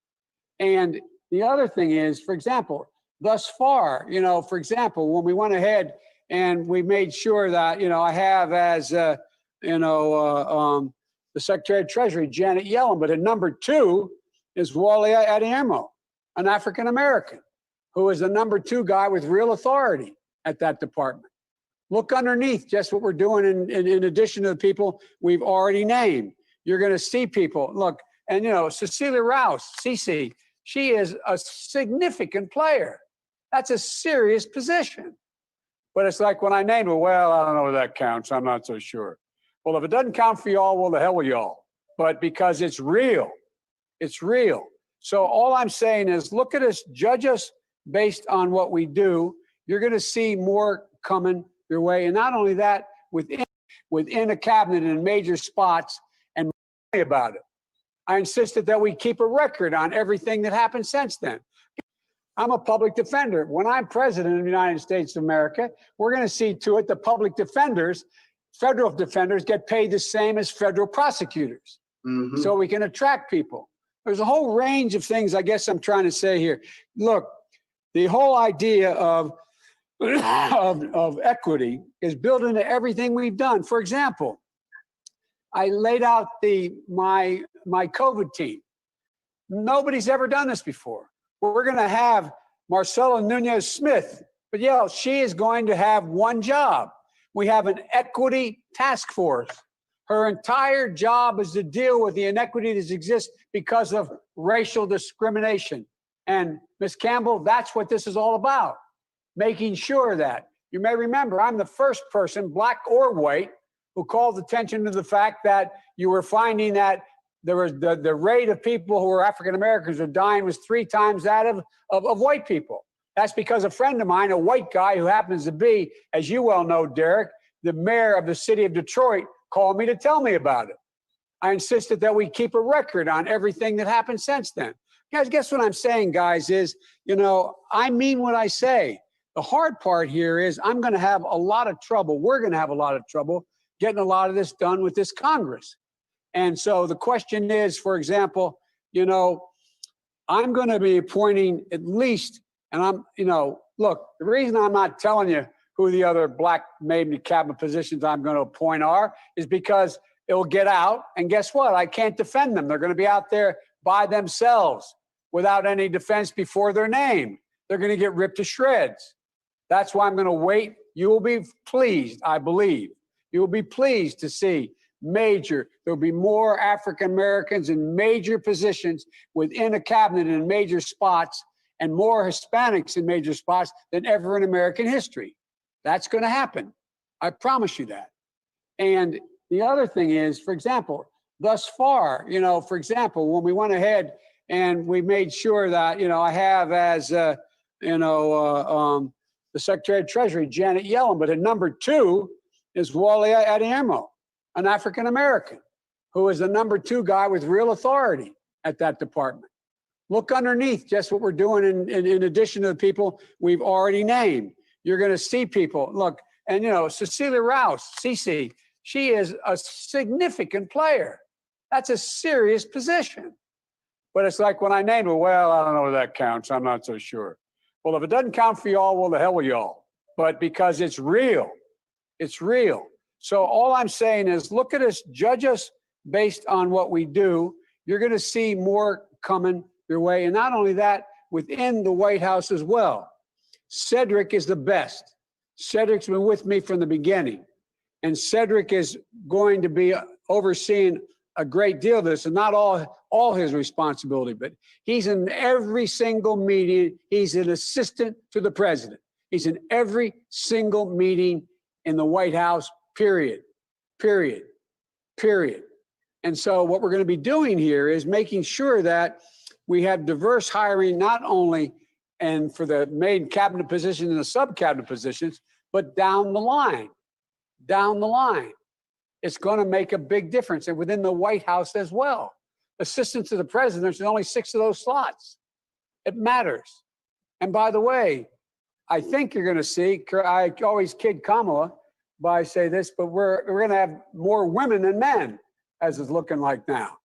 And the other thing is, for example, thus far, you know, for example, when we went ahead and we made sure that, you know, I have as, the Secretary of Treasury, Janet Yellen, but at number 2 is Wally Adeyemo, an African American, who is the number 2 guy with real authority at that department. Look underneath just what we're doing in addition to the people we've already named. You're going to see people, look, and, you know, Cecilia Rouse, Cece, she is a significant player. That's a serious position. But it's like when I name it, well, I don't know whether that counts. I'm not so sure. Well, if it doesn't count for y'all, well, the hell with y'all. But because it's real. It's real. So all I'm saying is look at us, judge us based on what we do. You're going to see more coming your way. And not only that, within a cabinet in major spots, and about it. I insisted that we keep a record on everything that happened since then. I'm a public defender. When I'm president of the United States of America, we're going to see to it that public defenders, federal defenders, get paid the same as federal prosecutors. So we can attract people. There's a whole range of things I guess I'm trying to say here. Look, the whole idea of equity is built into everything we've done. For example, I laid out my COVID team. Nobody's ever done this before. We're going to have Marcela Nunez Smith, but yeah, she is going to have one job. We have an equity task force. Her entire job is to deal with the inequity that exists because of racial discrimination. And Ms. Campbell, that's what this is all about, making sure that. You may remember, I'm the first person, black or white, who called attention to the fact that you were finding that there was the rate of people who were African Americans who were dying was 3 times that of white people. That's because a friend of mine, a white guy who happens to be, as you well know, Derek, the mayor of the city of Detroit, called me to tell me about it. I insisted that we keep a record on everything that happened since then. Guys, guess what I'm saying, guys, is, I mean what I say. The hard part here is I'm going to have a lot of trouble. We're going to have a lot of trouble getting a lot of this done with this Congress. And so the question is, for example, I'm going to be appointing at least, and look, the reason I'm not telling you who the other black maybe cabinet positions I'm going to appoint are is because it'll get out. And guess what? I can't defend them. They're going to be out there by themselves without any defense before their name. They're going to get ripped to shreds. That's why I'm going to wait. You will be pleased, I believe. You will be pleased to see there'll be more African Americans in major positions within a cabinet in major spots and more Hispanics in major spots than ever in American history. That's going to happen. I promise you that. And the other thing is, for example, thus far, for example, when we went ahead and we made sure that, I have as, the Secretary of Treasury, Janet Yellen, but at number 2 is Wally Adeyemo, an African American, who is the number 2 guy with real authority at that department. Look underneath just what we're doing in addition to the people we've already named. You're going to see people, look, and Cecilia Rouse, Cece, she is a significant player. That's a serious position. But it's like when I name it, well, I don't know if that counts. I'm not so sure. Well, if it doesn't count for y'all, well, the hell with y'all. But because it's real. It's real. So all I'm saying is look at us, judge us based on what we do. You're going to see more coming your way. And not only that, within the White House as well. Cedric is the best. Cedric's been with me from the beginning. And Cedric is going to be overseeing a great deal of this, and not all his responsibility, but he's in every single meeting. He's an assistant to the president. He's in every single meeting in the White House, period. And so what we're going to be doing here is making sure that we have diverse hiring, not only and for the main cabinet positions and the sub-cabinet positions, but down the line. It's going to make a big difference, and within the White House as well. Assistant to the president, there's only 6 of those slots. It matters. And by the way, I think you're going to see, I always kid Kamala by say this, but we're going to have more women than men, as it's looking like now.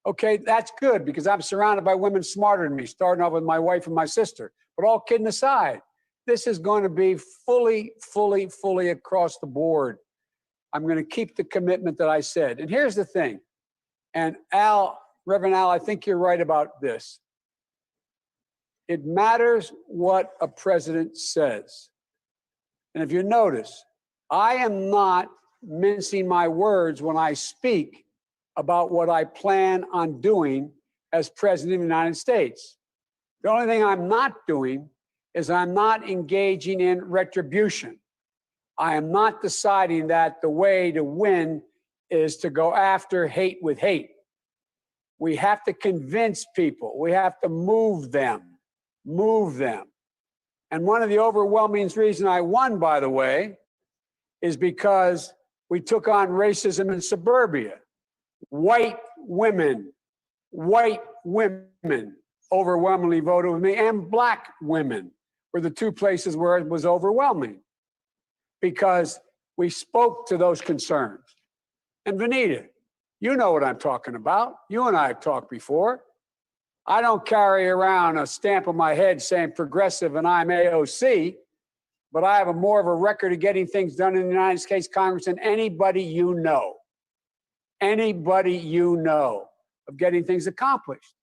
Okay, that's good, because I'm surrounded by women smarter than me, starting off with my wife and my sister. But all kidding aside, this is going to be fully across the board. I'm going to keep the commitment that I said. And here's the thing. And Reverend Al, I think you're right about this. It matters what a president says. And if you notice, I am not mincing my words when I speak about what I plan on doing as president of the United States. The only thing I'm not doing is I'm not engaging in retribution. I am not deciding that the way to win is to go after hate with hate. We have to convince people. We have to move them. And one of the overwhelming reasons I won, by the way, is because we took on racism in suburbia. White women overwhelmingly voted with me, and black women were the 2 places where it was overwhelming, because we spoke to those concerns. And Vanita, you know what I'm talking about. You and I have talked before. I don't carry around a stamp on my head saying progressive and I'm AOC, but I have more of a record of getting things done in the United States Congress than anybody you know. Anybody you know of getting things accomplished.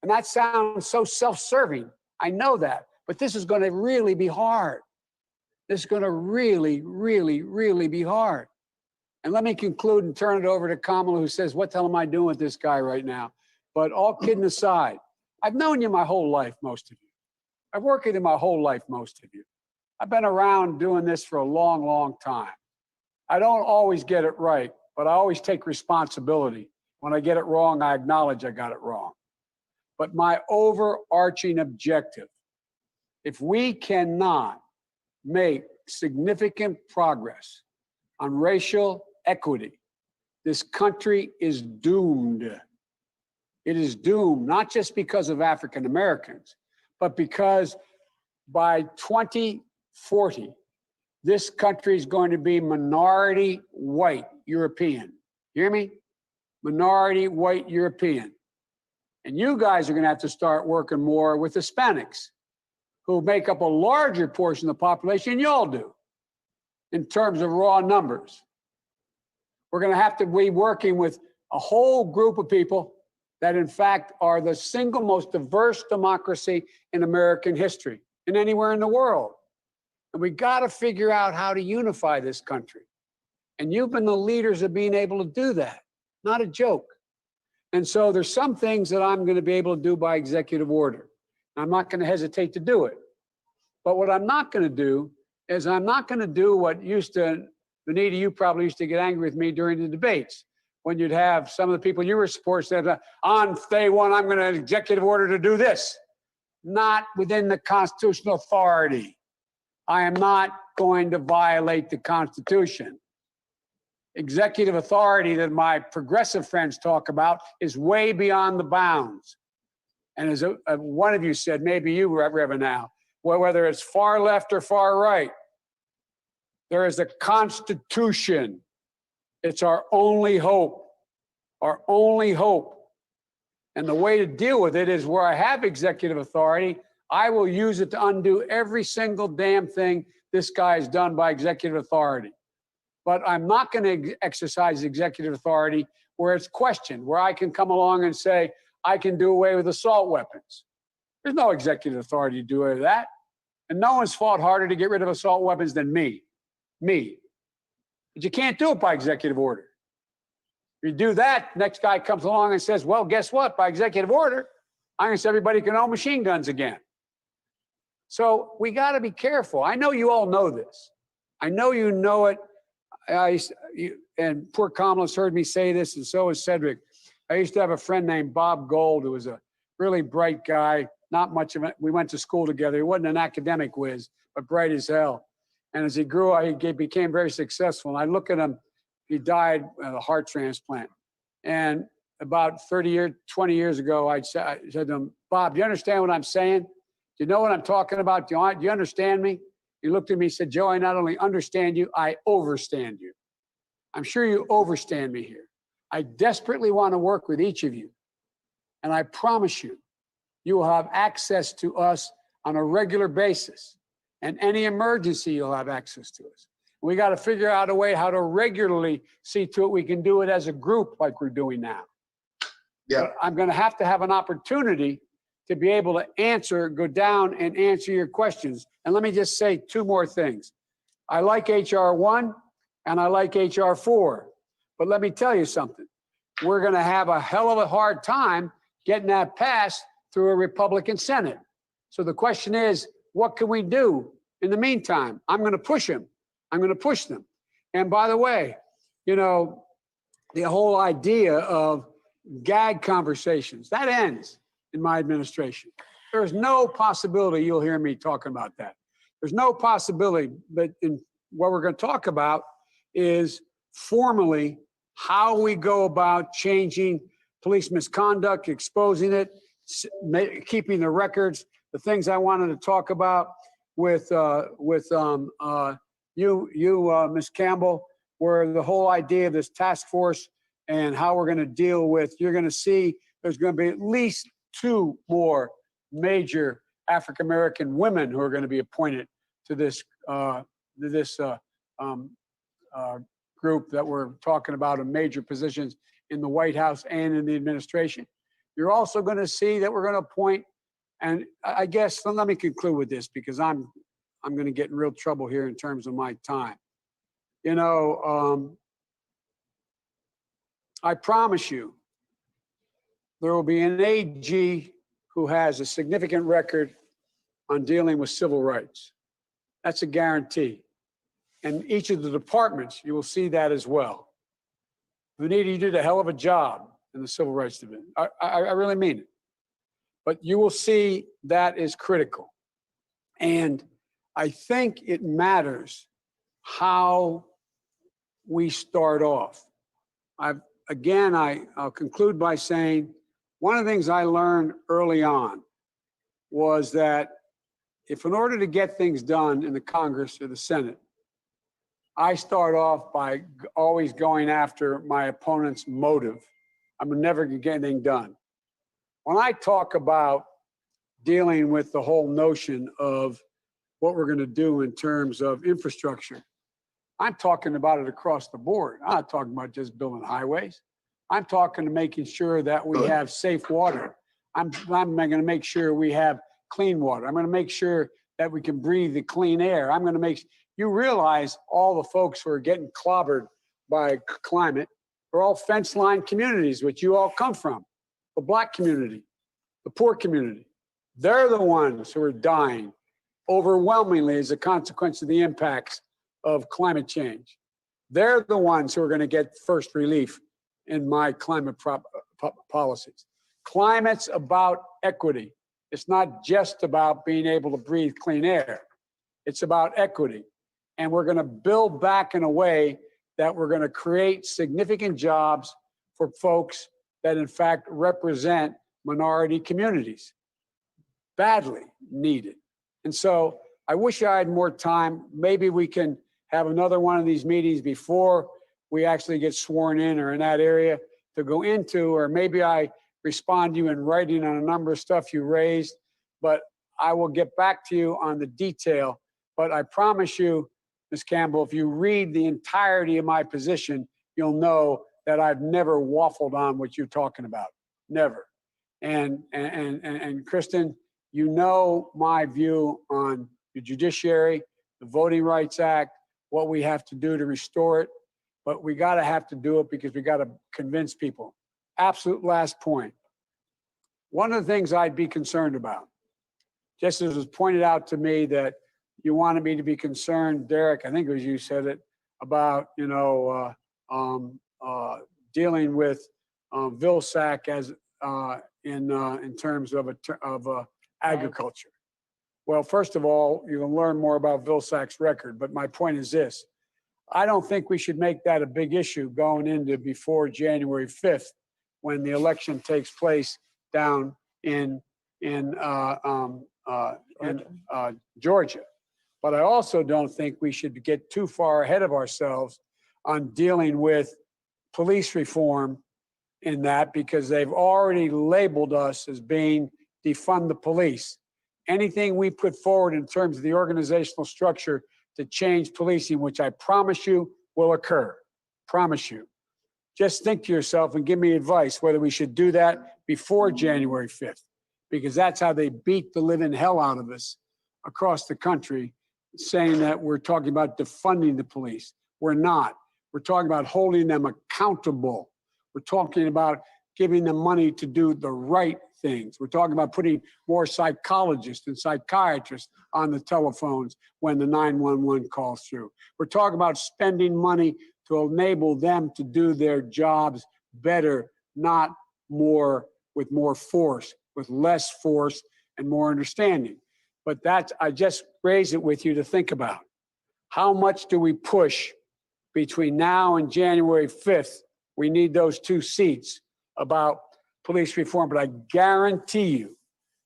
And that sounds so self-serving. I know that, but this is going to really be hard. This is going to really, really, really be hard. And let me conclude and turn it over to Kamala, who says, what the hell am I doing with this guy right now? But all kidding aside, I've known you my whole life, most of you. I've worked with you my whole life, most of you. I've been around doing this for a long, long time. I don't always get it right, but I always take responsibility. When I get it wrong, I acknowledge I got it wrong. But my overarching objective, if we cannot make significant progress on racial equity, this country is doomed. It is doomed, not just because of African Americans, but because by 2040, this country is going to be minority white European. You hear me? Minority white European. And you guys are going to have to start working more with Hispanics, who make up a larger portion of the population than y'all do in terms of raw numbers. We're going to have to be working with a whole group of people that, in fact, are the single most diverse democracy in American history and anywhere in the world. And we got to figure out how to unify this country. And you've been the leaders of being able to do that. Not a joke. And so there's some things that I'm going to be able to do by executive order. I'm not going to hesitate to do it. But what I'm not going to do is I'm not going to do what used to, Benita, you probably used to get angry with me during the debates, when you'd have some of the people you were supporting say, on day one, I'm going to executive order to do this. Not within the constitutional authority. I am not going to violate the Constitution. Executive authority that my progressive friends talk about is way beyond the bounds. And as one of you said, maybe you, Reverend, now, whether it's far left or far right, there is a Constitution. It's our only hope, our only hope. And the way to deal with it is where I have executive authority, I will use it to undo every single damn thing this guy has done by executive authority. But I'm not going to exercise executive authority where it's questioned, where I can come along and say, I can do away with assault weapons. There's no executive authority to do away with that. And no one's fought harder to get rid of assault weapons than me. Me. But you can't do it by executive order. If you do that, next guy comes along and says, well, guess what? By executive order, I'm going to say everybody can own machine guns again. So we got to be careful. I know you all know this. I know you know it. And poor Kamala's heard me say this, and so has Cedric. I used to have a friend named Bob Gold, who was a really bright guy, not much of it. We went to school together. He wasn't an academic whiz, but bright as hell. And as he grew up, he became very successful. And I look at him, he died of a heart transplant. And about 20 years ago, I said to him, Bob, do you understand what I'm saying? Do you know what I'm talking about? Do you understand me? He looked at me and said, Joe, I not only understand you, I overstand you. I'm sure you overstand me here. I desperately want to work with each of you. And I promise you, you will have access to us on a regular basis. And any emergency, you'll have access to us. We got to figure out a way how to regularly see to it we can do it as a group like we're doing now. Yeah. But I'm going to have an opportunity to be able to go down and answer your questions. And let me just say two more things. I like HR 1 and I like HR 4. But let me tell you something. We're going to have a hell of a hard time getting that passed through a Republican Senate. So the question is, what can we do in the meantime? I'm going to push them. I'm going to push them. And by the way, you know, the whole idea of gag conversations, that ends in my administration. There's no possibility you'll hear me talking about that. There's no possibility, but what we're going to talk about is formally how we go about changing police misconduct, exposing it, keeping the records, the things I wanted to talk about with you, Ms. Campbell, where the whole idea of this task force and how we're going to deal with, you're going to see there's going to be at least 2 more major African-American women who are going to be appointed to this group that we're talking about in major positions in the White House and in the administration. You're also going to see that we're going to appoint, and I guess, let me conclude with this because I'm going to get in real trouble here in terms of my time. You know, I promise you, there will be an AG who has a significant record on dealing with civil rights. That's a guarantee. And each of the departments, you will see that as well. Vanita, you did a hell of a job in the Civil Rights Division. I really mean it. But you will see that is critical. And I think it matters how we start off. I'll conclude by saying one of the things I learned early on was that if in order to get things done in the Congress or the Senate, I start off by always going after my opponent's motive, I'm never going to get anything done. When I talk about dealing with the whole notion of what we're going to do in terms of infrastructure, I'm talking about it across the board. I'm not talking about just building highways. I'm talking to making sure that we have safe water. I'm going to make sure we have clean water. I'm going to make sure that we can breathe the clean air. I'm going to make you realize all the folks who are getting clobbered by climate are all fence line communities, which you all come from. The Black community, the poor community. They're the ones who are dying overwhelmingly as a consequence of the impacts of climate change. They're the ones who are going to get first relief in my climate policies. Climate's about equity. It's not just about being able to breathe clean air. It's about equity. And we're going to build back in a way that we're going to create significant jobs for folks that in fact represent minority communities. Badly needed. And so I wish I had more time. Maybe we can have another one of these meetings before we actually get sworn in or in that area to go into, or maybe I respond to you in writing on a number of stuff you raised, but I will get back to you on the detail. But I promise you, Ms. Campbell, if you read the entirety of my position, you'll know that I've never waffled on what you're talking about. Never. And Kristen, you know my view on the judiciary, the Voting Rights Act, what we have to do to restore it, but we have to do it because we got to convince people. Absolute last point. One of the things I'd be concerned about, just as was pointed out to me that you wanted me to be concerned, Derek, I think it was you said it, about, dealing with Vilsack as in terms of agriculture. Well, first of all, you can learn more about Vilsack's record, but my point is this. I don't think we should make that a big issue going into before January 5th when the election takes place down in Georgia. But I also don't think we should get too far ahead of ourselves on dealing with police reform in that, because they've already labeled us as being defund the police. Anything we put forward in terms of the organizational structure to change policing, which I promise you will occur, promise you. Just think to yourself and give me advice whether we should do that before January 5th, because that's how they beat the living hell out of us across the country, saying that we're talking about defunding the police. We're not. We're talking about holding them accountable. We're talking about giving them money to do the right things. We're talking about putting more psychologists and psychiatrists on the telephones when the 911 calls through. We're talking about spending money to enable them to do their jobs better, not more with more force, with less force and more understanding. But I just raise it with you to think about. How much do we push between now and January 5th? We need those 2 seats about police reform, but I guarantee you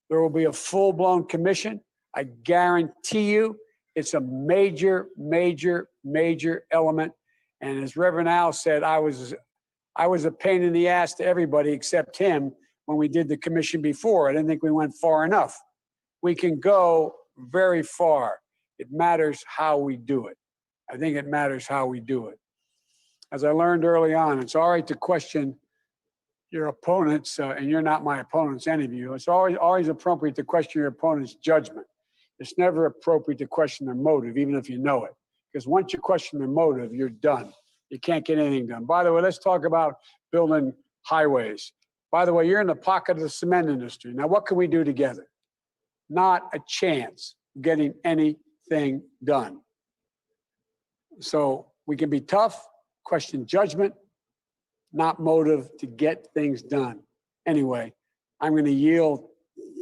there will be a full-blown commission. I guarantee you it's a major, major, major element. And as Reverend Al said, I was a pain in the ass to everybody except him when we did the commission before. I didn't think we went far enough. We can go very far. It matters how we do it. I think it matters how we do it. As I learned early on, it's all right to question your opponents, and you're not my opponents, any of you. It's always appropriate to question your opponent's judgment. It's never appropriate to question their motive, even if you know it. Because once you question their motive, you're done. You can't get anything done. By the way, let's talk about building highways. By the way, you're in the pocket of the cement industry. Now, what can we do together? Not a chance of getting anything done. So we can be tough, question judgment, not motive to get things done. Anyway, I'm going to yield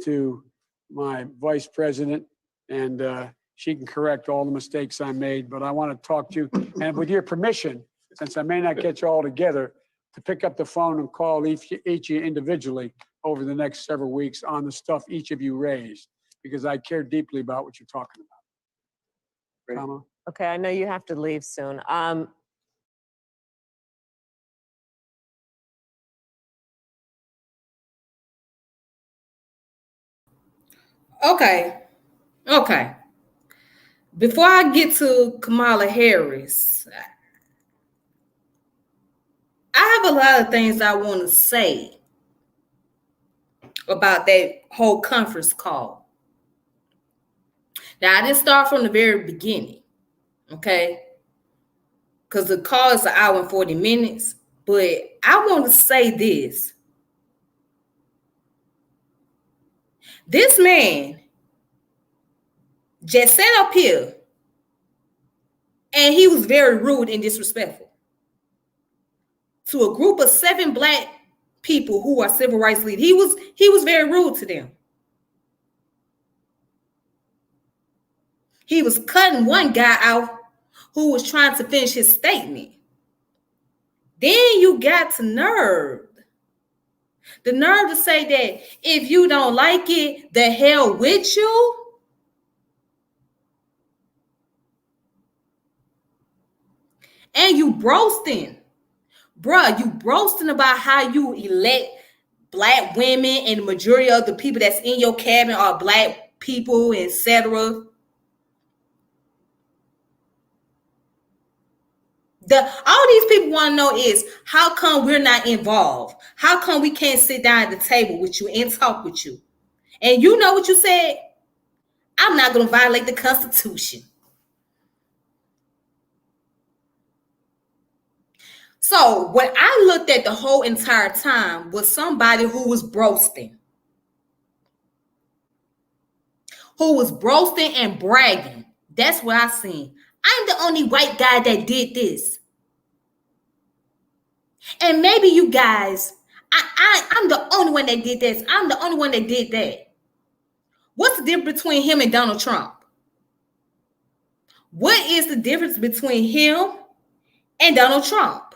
to my vice president, and she can correct all the mistakes I made, but I want to talk to you, and with your permission, since I may not get you all together, to pick up the phone and call each of you individually over the next several weeks on the stuff each of you raised, because I care deeply about what you're talking about. Kamala?
Okay, I know you have to leave soon.
Okay. Before I get to Kamala Harris, I have a lot of things I want to say about that whole conference call. Now, I didn't start from the very beginning, okay? Because the call is 1 hour and 40 minutes. But I want to say this. This man just sat up here and he was very rude and disrespectful to a group of 7 Black people who are civil rights leaders. He was very rude to them. He was cutting one guy out who was trying to finish his statement. Then you got the nerve to say that if you don't like it, the hell with you. And you broasting. Bruh, you broasting about how you elect Black women and the majority of the people that's in your cabinet are Black people, etc. All these people want to know is, how come we're not involved? How come we can't sit down at the table with you and talk with you? And you know what you said? I'm not going to violate the Constitution. So what I looked at the whole entire time was somebody who was broasting. Who was broasting and bragging. That's what I seen. I'm the only white guy that did this. And maybe you guys, I'm the only one that did this. I'm the only one that did that. What's the difference between him and Donald Trump? What is the difference between him and Donald Trump?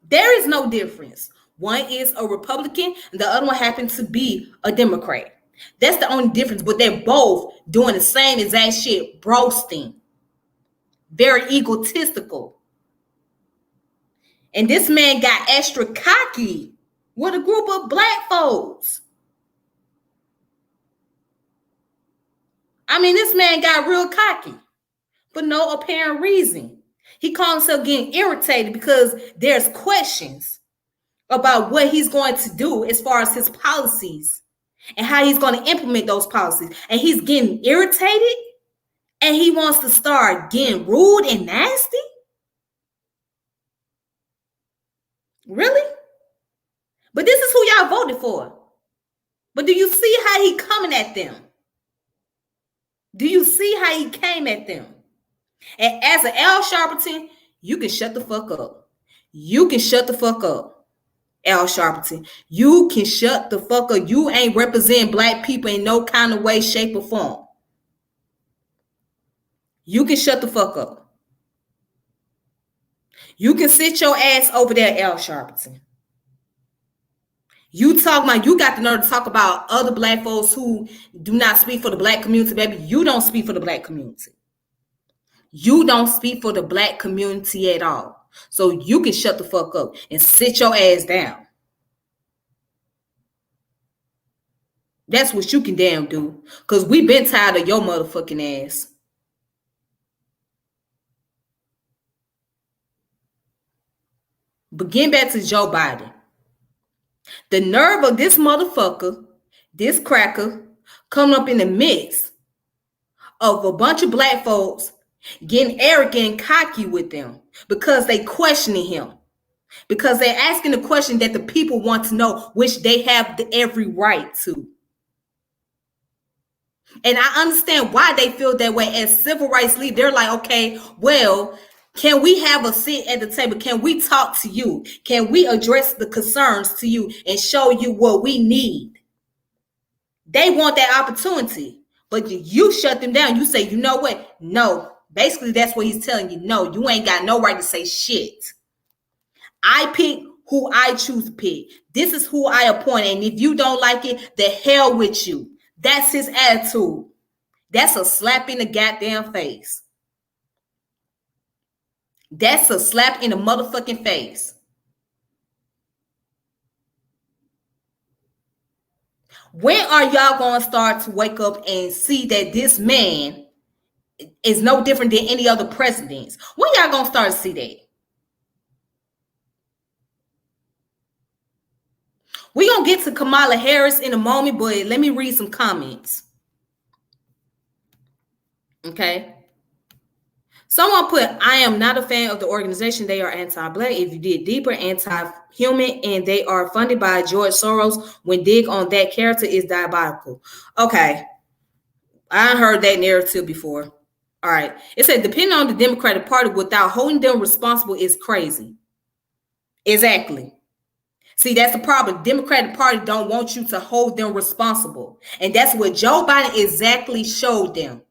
There is no difference. One is a Republican and the other one happens to be a Democrat. That's the only difference, but they're both doing the same exact shit, broasting. Very egotistical. And this man got extra cocky with a group of Black folks. I mean, this man got real cocky for no apparent reason. He called himself getting irritated because there's questions about what he's going to do as far as his policies and how he's going to implement those policies. And he's getting irritated and he wants to start getting rude and nasty. Really? But this is who y'all voted for. But do you see how he coming at them? Do you see how he came at them? And as an Al Sharpton, you can shut the fuck up. You can shut the fuck up, Al Sharpton. You can shut the fuck up. You ain't representing Black people in no kind of way, shape, or form. You can shut the fuck up. You can sit your ass over there, Al Sharpton. You got the nerve to talk about other Black folks who do not speak for the Black community, baby. You don't speak for the Black community. You don't speak for the Black community at all. So you can shut the fuck up and sit your ass down. That's what you can damn do. Because we been tired of your motherfucking ass. But getting back to Joe Biden. The nerve of this motherfucker, this cracker, coming up in the midst of a bunch of black folks getting arrogant and cocky with them because they questioning him. Because they're asking the question that the people want to know, which they have every right to. And I understand why they feel that way as civil rights leaders. They're like, okay, well, can we have a seat at the table? Can we talk to you? Can we address the concerns to you and show you what we need? They want that opportunity, but you shut them down. You say, you know what? No. Basically, that's what he's telling you. No, you ain't got no right to say shit. I pick who I choose to pick. This is who I appoint. And if you don't like it, the hell with you. That's his attitude. That's a slap in the goddamn face. That's a slap in the motherfucking face. When are y'all going to start to wake up and see that this man is no different than any other presidents? When y'all going to start to see that? We're going to get to Kamala Harris in a moment, but let me read some comments. Okay. Someone put, I am not a fan of the organization. They are anti-black. If you dig deeper, anti-human, and they are funded by George Soros. When dig on that character is diabolical. Okay. I heard that narrative before. All right. It said, depending on the Democratic Party without holding them responsible is crazy. Exactly. See, that's the problem. The Democratic Party don't want you to hold them responsible. And that's what Joe Biden exactly showed them.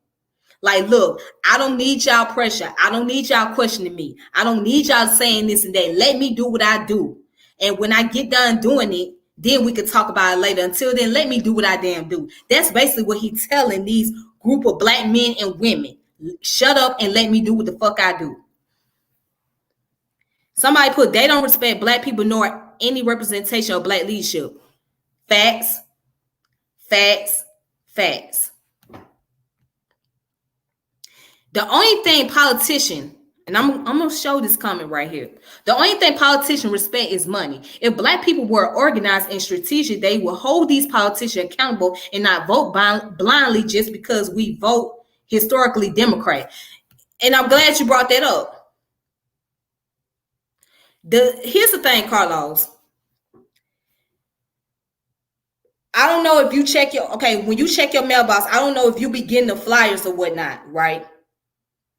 Like, look, I don't need y'all pressure. I don't need y'all questioning me. I don't need y'all saying this and that. Let me do what I do. And when I get done doing it, then we can talk about it later. Until then, let me do what I damn do. That's basically what he's telling these group of black men and women. Shut up and let me do what the fuck I do. Somebody put, they don't respect black people nor any representation of black leadership. Facts, facts, facts. The only thing politician, and I'm going to show this comment right here. The only thing politicians respect is money. If black people were organized and strategic, they will hold these politicians accountable and not vote blindly just because we vote historically Democrat. And I'm glad you brought that up. Here's the thing, Carlos. I don't know if you check when you check your mailbox, I don't know if you be getting the flyers or whatnot, right?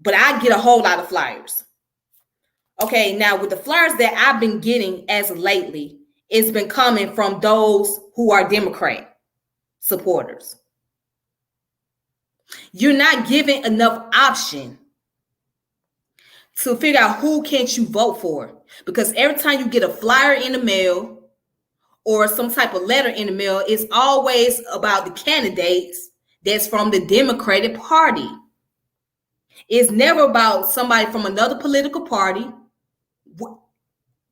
But I get a whole lot of flyers. Okay, now with the flyers that I've been getting as lately, it's been coming from those who are Democrat supporters. You're not given enough option to figure out who can't you vote for. Because every time you get a flyer in the mail or some type of letter in the mail, it's always about the candidates that's from the Democratic Party. It's never about somebody from another political party,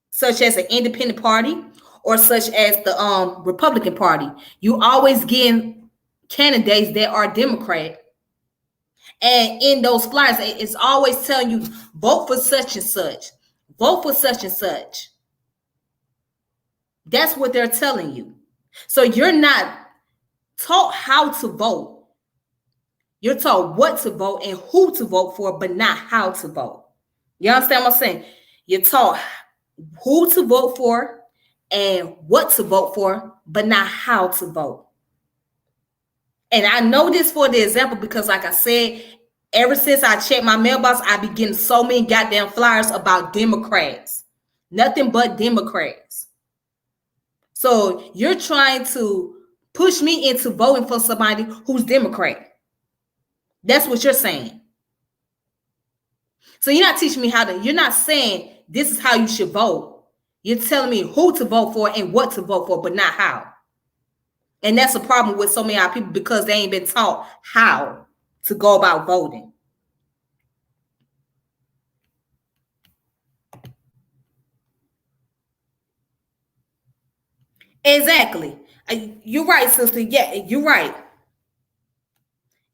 such as an independent party or such as the Republican Party. You always get candidates that are Democrat. And in those flyers, it's always telling you, vote for such and such. Vote for such and such. That's what they're telling you. So you're not taught how to vote. You're told what to vote and who to vote for, but not how to vote. You understand what I'm saying? You're taught who to vote for and what to vote for, but not how to vote. And I know this for the example because, like I said, ever since I checked my mailbox, I be getting so many goddamn flyers about Democrats. Nothing but Democrats. So you're trying to push me into voting for somebody who's Democrat. That's what you're saying. So you're not teaching me you're not saying this is how you should vote. You're telling me who to vote for and what to vote for, but not how. And that's a problem with so many people because they ain't been taught how to go about voting. Exactly. You're right, sister. Yeah, you're right.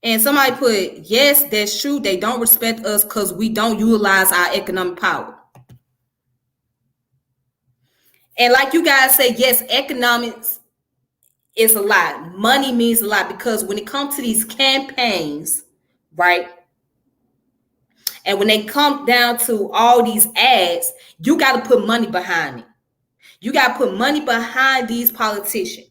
And somebody put, yes, that's true. They don't respect us because we don't utilize our economic power. And like you guys say, yes, economics is a lot. Money means a lot because when it comes to these campaigns, right? And when they come down to all these ads, you got to put money behind it. You got to put money behind these politicians.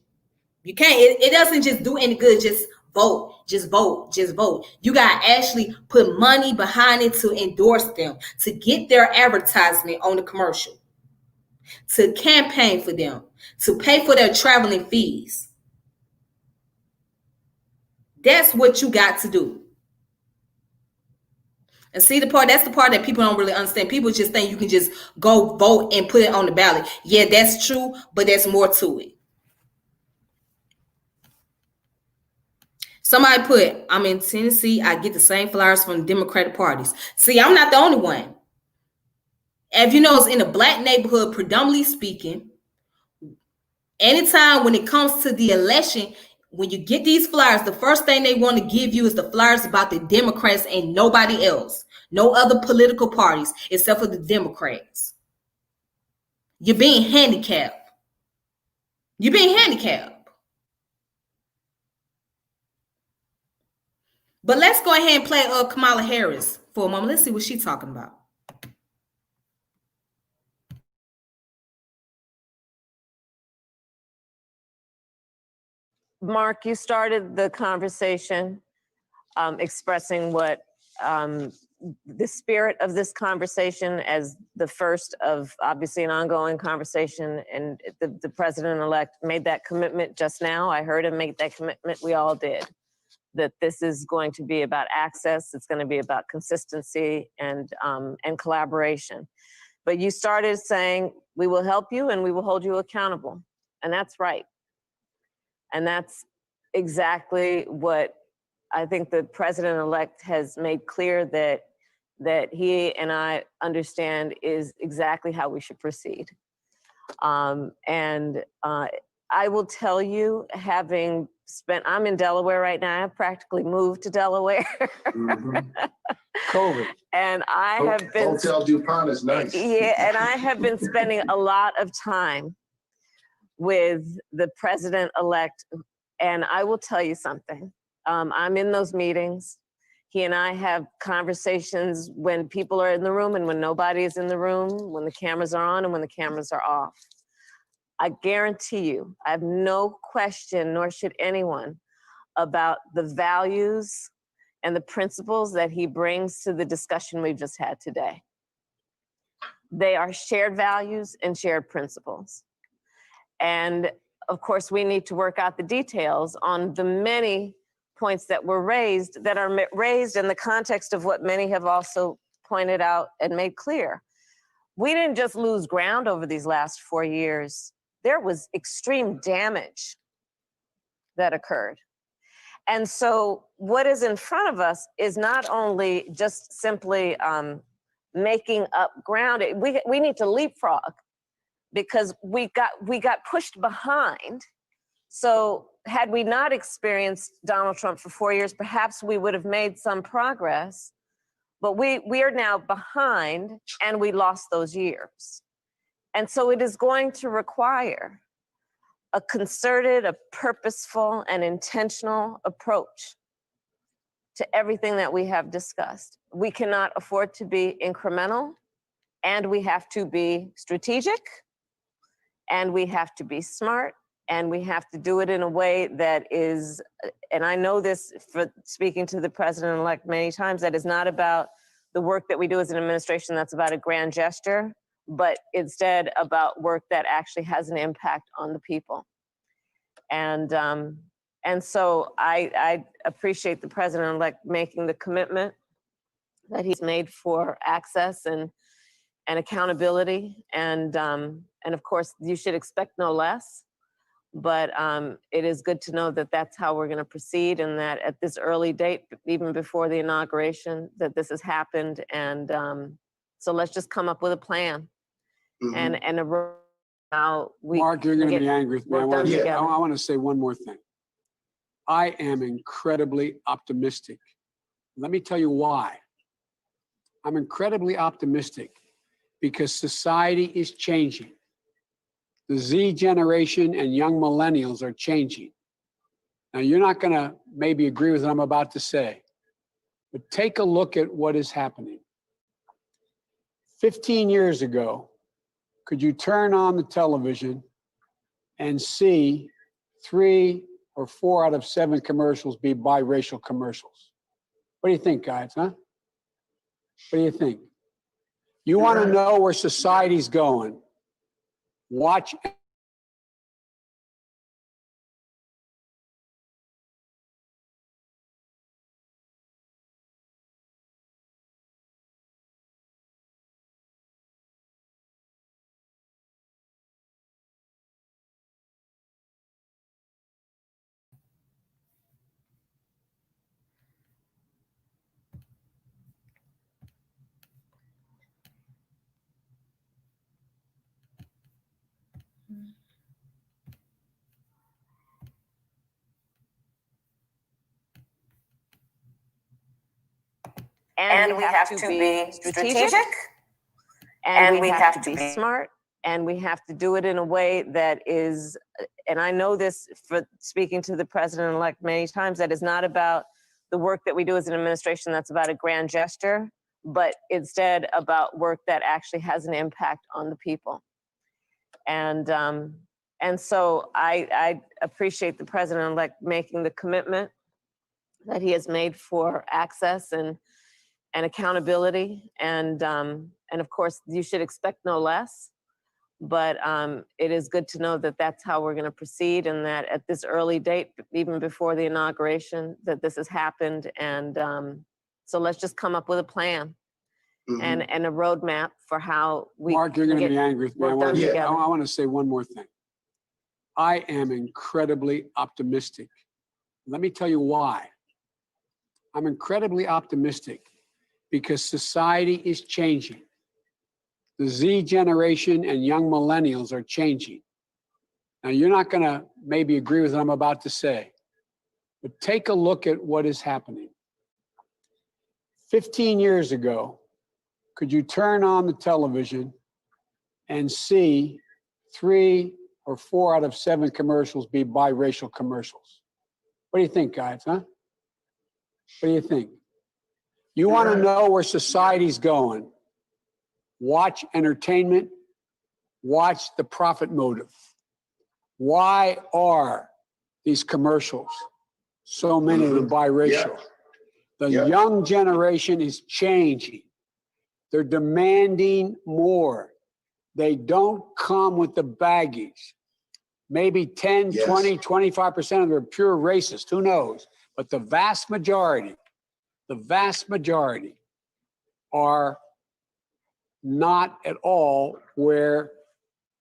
You can't, it doesn't just do any good. Just vote, just vote, just vote. You got to actually put money behind it to endorse them, to get their advertisement on the commercial, to campaign for them, to pay for their traveling fees. That's what you got to do. And see that's the part that people don't really understand. People just think you can just go vote and put it on the ballot. Yeah, that's true, but there's more to it. Somebody put, I'm in Tennessee, I get the same flyers from the Democratic parties. See, I'm not the only one. If you know, it's in a black neighborhood, predominantly speaking. Anytime when it comes to the election, when you get these flyers, the first thing they want to give you is the flyers about the Democrats and nobody else. No other political parties except for the Democrats. You're being handicapped. You're being handicapped. But let's go ahead and play Kamala Harris for a moment. Let's see what she's talking about.
Mark, you started the conversation expressing what the spirit of this conversation as the first of obviously an ongoing conversation, and the president-elect made that commitment just now. I heard him make that commitment. We all did. That this is going to be about access. It's going to be about consistency and collaboration. But you started saying, we will help you and we will hold you accountable. And that's right. And that's exactly what I think the president-elect has made clear that he and I understand is exactly how we should proceed. I will tell you, having spent, I'm in Delaware right now. I've practically moved to Delaware.
COVID.
And I have been.
Hotel DuPont is nice.
Yeah, and I have been spending a lot of time with the president-elect. And I will tell you something. I'm in those meetings. He and I have conversations when people are in the room and when nobody is in the room, when the cameras are on and when the cameras are off. I guarantee you, I have no question, nor should anyone, about the values and the principles that he brings to the discussion we've just had today. They are shared values and shared principles. And of course, we need to work out the details on the many points that were raised, that are raised in the context of what many have also pointed out and made clear. We didn't just lose ground over these last 4 years. There was extreme damage that occurred. And so what is in front of us is not only just simply making up ground. We need to leapfrog because we got pushed behind. So had we not experienced Donald Trump for 4 years, perhaps we would have made some progress. But we are now behind and we lost those years. And so it is going to require a concerted, a purposeful, and intentional approach to everything that we have discussed. We cannot afford to be incremental, and we have to be strategic, and we have to be smart, and we have to do it in a way that is, and I know this for speaking to the president-elect many times, that is not about the work that we do as an administration that's about a grand gesture, but instead about work that actually has an impact on the people. And so I appreciate the president-elect making the commitment that he's made for access and accountability. And of course, you should expect no less. But it is good to know that that's how we're going to proceed, and that at this early date, even before the inauguration, that this has happened. And so let's just come up with a plan and a how we.
Mark, you're going to
get
be angry with me. I
work
want
done together.
to say one more thing. I am incredibly optimistic. Let me tell you why. I'm incredibly optimistic because society is changing. The Z generation and young millennials are changing. Now, you're not going to maybe agree with what I'm about to say, but take a look at what is happening. 15 years ago, could you turn on the television and see 3 or 4 out of 7 commercials be biracial commercials? What do you think, guys, huh? What do you think? You want to know where society's going? Watch.
And we have to be strategic, and we have to be smart, and we have to do it in a way that is, and I know this for speaking to the president-elect many times, that is not about the work that we do as an administration that's about a grand gesture, but instead about work that actually has an impact on the people. And so I appreciate the president-elect making the commitment that he has made for access and accountability, and of course you should expect no less, but it is good to know that that's how we're going to proceed, and that at this early date, even before the inauguration, that this has happened. And so let's just come up with a plan and a roadmap for how we.
Mark, you're going to be angry with me. I want to say one more thing. I am incredibly optimistic. Let me tell you why. I'm incredibly optimistic because society is changing. The Z generation and young millennials are changing. Now, you're not going to maybe agree with what I'm about to say, but take a look at what is happening. 15 years ago, could you turn on the television and see 3 or 4 out of 7 commercials be biracial commercials? What do you think, guys, huh? What do you think? You want to know where society's going? Watch entertainment. Watch the profit motive. Why are these commercials, so many of them biracial? The young generation is changing. They're demanding more. They don't come with the baggage. Maybe 10, 20, 25% of them are pure racist. Who knows? But the vast majority are not at all where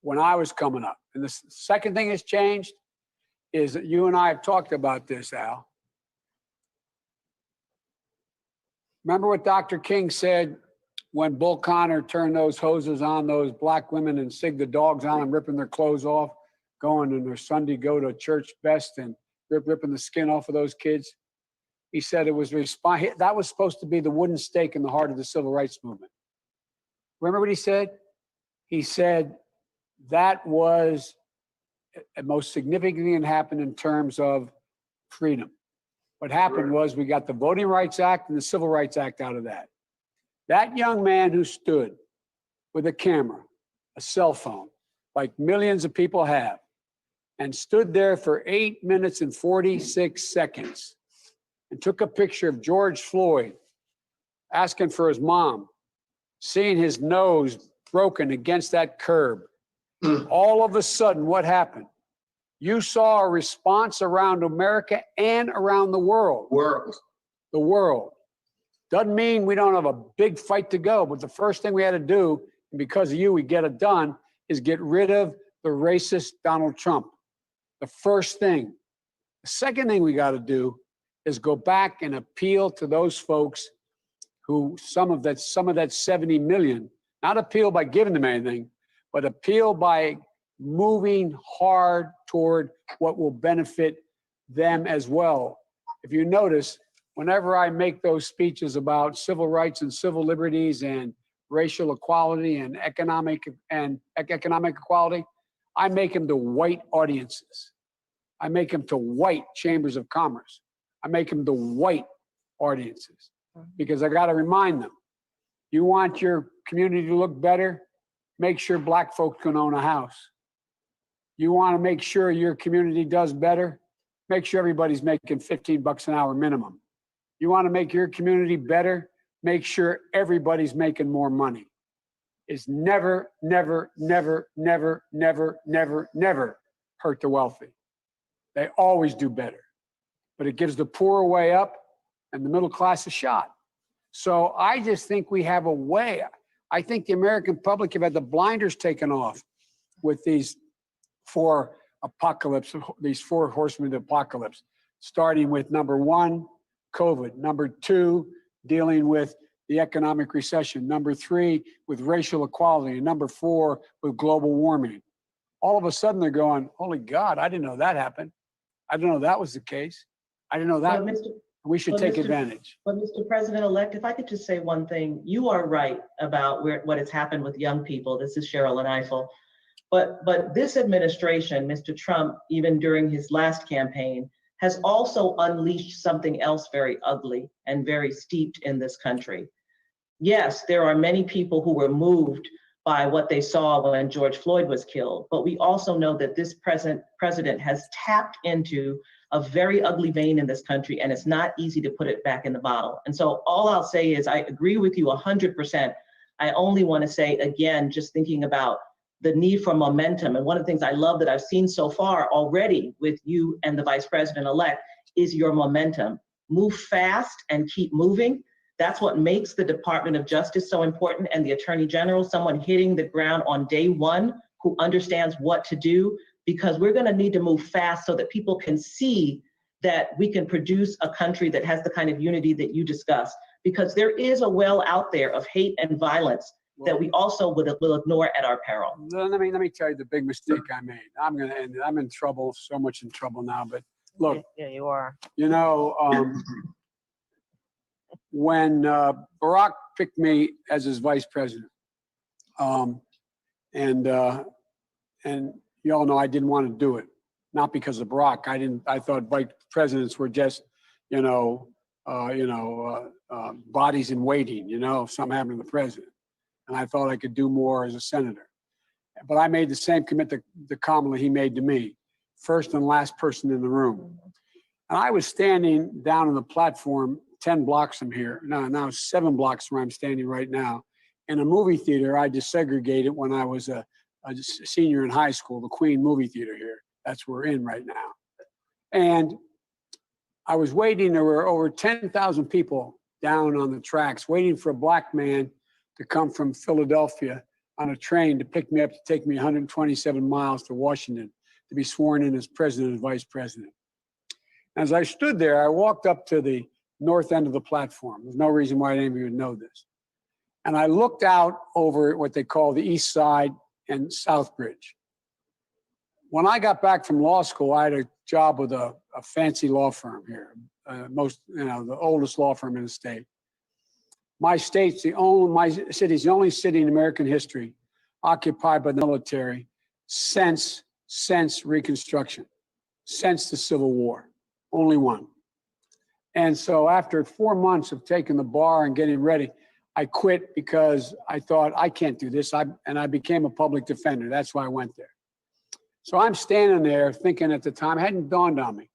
when I was coming up. And the second thing that's changed is that you and I have talked about this, Al. Remember what Dr. King said when Bull Connor turned those hoses on those black women and sigged the dogs on them, ripping their clothes off, going in their Sunday go to church best and ripping the skin off of those kids? He said it was that was supposed to be the wooden stake in the heart of the civil rights movement. Remember what he said? He said that was most significant thing that happened in terms of freedom. What happened was we got the Voting Rights Act and the Civil Rights Act out of that. That young man who stood with a camera, a cell phone, like millions of people have, and stood there for 8 minutes and 46 seconds and took a picture of George Floyd asking for his mom, seeing his nose broken against that curb. All of a sudden, what happened? You saw a response around America and around the world. The world. Doesn't mean we don't have a big fight to go, but the first thing we had to do, and because of you, we get it done, is get rid of the racist Donald Trump. The first thing. The second thing we got to do is go back and appeal to those folks who some of that 70 million, not appeal by giving them anything, but appeal by moving hard toward what will benefit them as well. If you notice, whenever I make those speeches about civil rights and civil liberties and racial equality and economic equality, I make them to white audiences. I make them to white chambers of commerce. I make them to white audiences because I got to remind them, you want your community to look better, make sure black folks can own a house. You want to make sure your community does better, make sure everybody's making $15 an hour minimum. You want to make your community better, make sure everybody's making more money. It's never, never, never, never, never, never, never hurt the wealthy. They always do better. But it gives the poor a way up and the middle class a shot. So I just think we have a way. I think the American public have had the blinders taken off with these four horsemen of the apocalypse, starting with number one, COVID, number two, dealing with the economic recession, number three, with racial equality, and number four, with global warming. All of a sudden they're going, holy God, I didn't know that happened. I didn't know that was the case. I didn't know that. We should take advantage.
But Mr. President-elect, if I could just say one thing, you are right about what has happened with young people. This is Cheryl and Eiffel. But this administration, Mr. Trump, even during his last campaign, has also unleashed something else very ugly and very steeped in this country. Yes, there are many people who were moved by what they saw when George Floyd was killed, but we also know that this president has tapped into a very ugly vein in this country, and it's not easy to put it back in the bottle. And so all I'll say is I agree with you 100%. I only want to say, again, just thinking about the need for momentum. And one of the things I love that I've seen so far already with you and the Vice President-elect is your momentum. Move fast and keep moving. That's what makes the Department of Justice so important, and the Attorney General, someone hitting the ground on day one who understands what to do, because we're going to need to move fast so that people can see that we can produce a country that has the kind of unity that you discussed, because there is a well out there of hate and violence that we also will ignore at our peril.
Let me tell you the big mistake I made. I'm in trouble, so much in trouble now, but look.
Yeah, you are.
You know, when Barack picked me as his vice president, and you all know I didn't want to do it, not because of Barack. I thought vice presidents were just, bodies in waiting. If something happened to the president, and I thought I could do more as a senator. But I made the same commitment to Kamala he made to me, first and last person in the room. And I was standing down on the platform 10 blocks from here, now 7 blocks from where I'm standing right now, in a movie theater I desegregated when I was a senior in high school, the Queen movie theater here. That's where we're in right now. And I was waiting, there were over 10,000 people down on the tracks waiting for a black man to come from Philadelphia on a train to pick me up, to take me 127 miles to Washington to be sworn in as president and vice president. As I stood there, I walked up to the north end of the platform. There's no reason why any of you would know this. And I looked out over what they call the East Side and Southbridge. When I got back from law school, I had a job with a fancy law firm here, the oldest law firm in the state. My city's the only city in American history occupied by the military since Reconstruction, since the Civil War, only one. And so after 4 months of taking the bar and getting ready, I quit because I thought, I can't do this. And I became a public defender. That's why I went there. So I'm standing there thinking at the time, it hadn't dawned on me,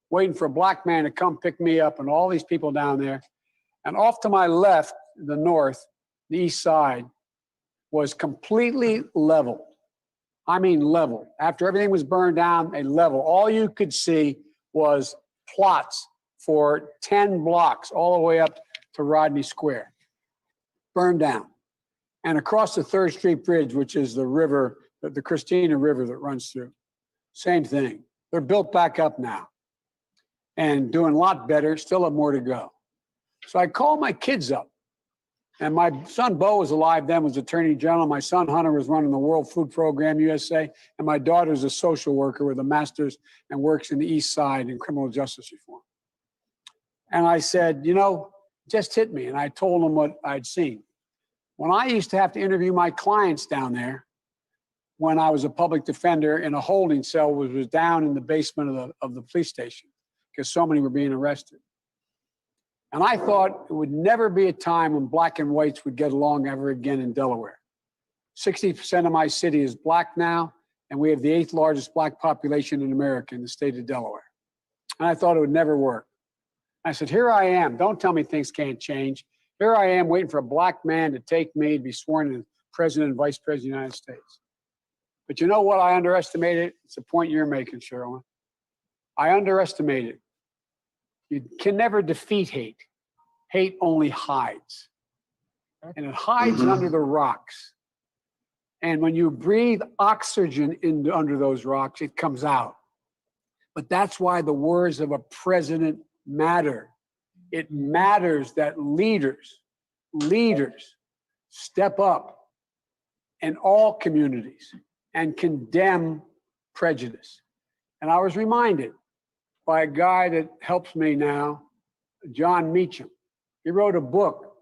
waiting for a black man to come pick me up and all these people down there. And off to my left, the north, the east side, was completely leveled. I mean level. After everything was burned down, a level. All you could see was plots for 10 blocks all the way up to Rodney Square. Burned down. And across the 3rd Street Bridge, which is the river, the Christina River that runs through, same thing. They're built back up now and doing a lot better, still have more to go. So I called my kids up And my son Bo was alive then, was Attorney General. My son Hunter was running the World Food Program USA. And my daughter's a social worker with a master's and works in the East Side in criminal justice reform. And I said, you know, just hit me. And I told him what I'd seen. When I used to have to interview my clients down there, when I was a public defender in a holding cell, which was down in the basement of the police station, because so many were being arrested. And I thought it would never be a time when black and whites would get along ever again in Delaware. 60% of my city is black now, and we have the 8th largest black population in America in the state of Delaware. And I thought it would never work. I said, here I am. Don't tell me things can't change. Here I am waiting for a black man to take me to be sworn in President and Vice President of the United States. But you know what I underestimated? It's the point you're making, Sherilyn. I underestimated. You can never defeat hate. Hate only hides. And it hides under the rocks. And when you breathe oxygen under those rocks, it comes out. But that's why the words of a president matter. It matters that leaders step up in all communities and condemn prejudice. And I was reminded by a guy that helps me now, John Meacham. He wrote a book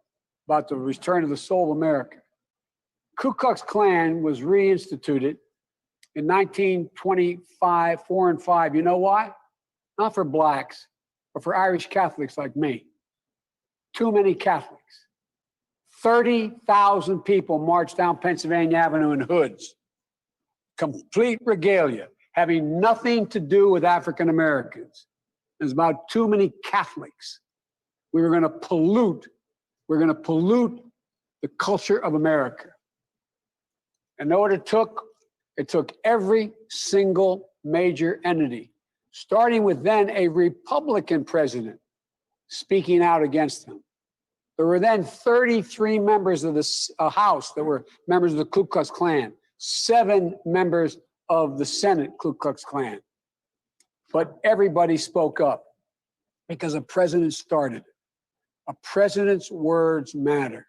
about the return of the soul of America. Ku Klux Klan was reinstituted in 1925, 4 and 5. You know why? Not for blacks, but for Irish Catholics like me. Too many Catholics. 30,000 people marched down Pennsylvania Avenue in hoods. Complete regalia, having nothing to do with African Americans. There's about too many Catholics. We're going to pollute the culture of America. And know what it took? It took every single major entity, starting with then a Republican president, speaking out against them. There were then 33 members of the House that were members of the Ku Klux Klan, 7 members of the Senate Ku Klux Klan. But everybody spoke up because a president started it. A president's words matter.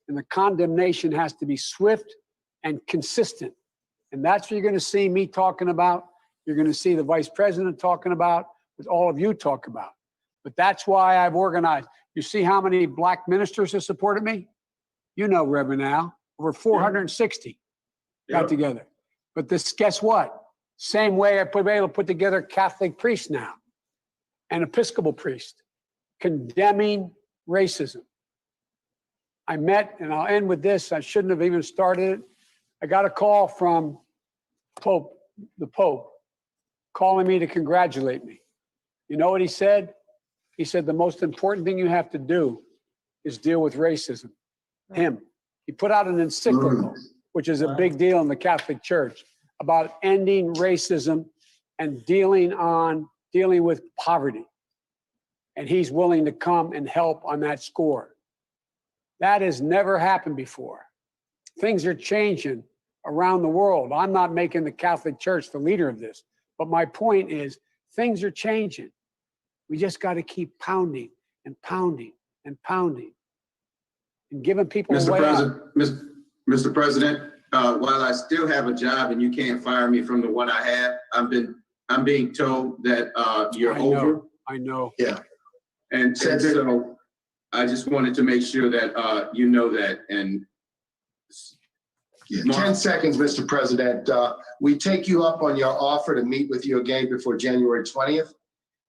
And the condemnation has to be swift and consistent. And that's what you're going to see me talking about. You're going to see the vice president talking about, what all of you talk about. But that's why I've organized. You see how many black ministers have supported me? You know, Reverend Al, over 460 got together. But this, guess what? Same way I've been able to put together Catholic priests now and Episcopal priests condemning racism. I met, and I'll end with this, I shouldn't have even started it. I got a call from the Pope, calling me to congratulate me. You know what he said? He said, the most important thing you have to do is deal with racism. Him. He put out an encyclical, which is a big deal in the Catholic Church, about ending racism and dealing with poverty. And he's willing to come and help on that score. That has never happened before. Things are changing around the world. I'm not making the Catholic Church the leader of this, but my point is things are changing. We just got to keep pounding and pounding and pounding and giving people a way out.
Mr. President, while I still have a job and you can't fire me from the one I have, I'm being told that you're over.
I know.
Yeah. And so I just wanted to make sure that you know that. And
10 seconds, Mr. President. We take you up on your offer to meet with you again before January 20th.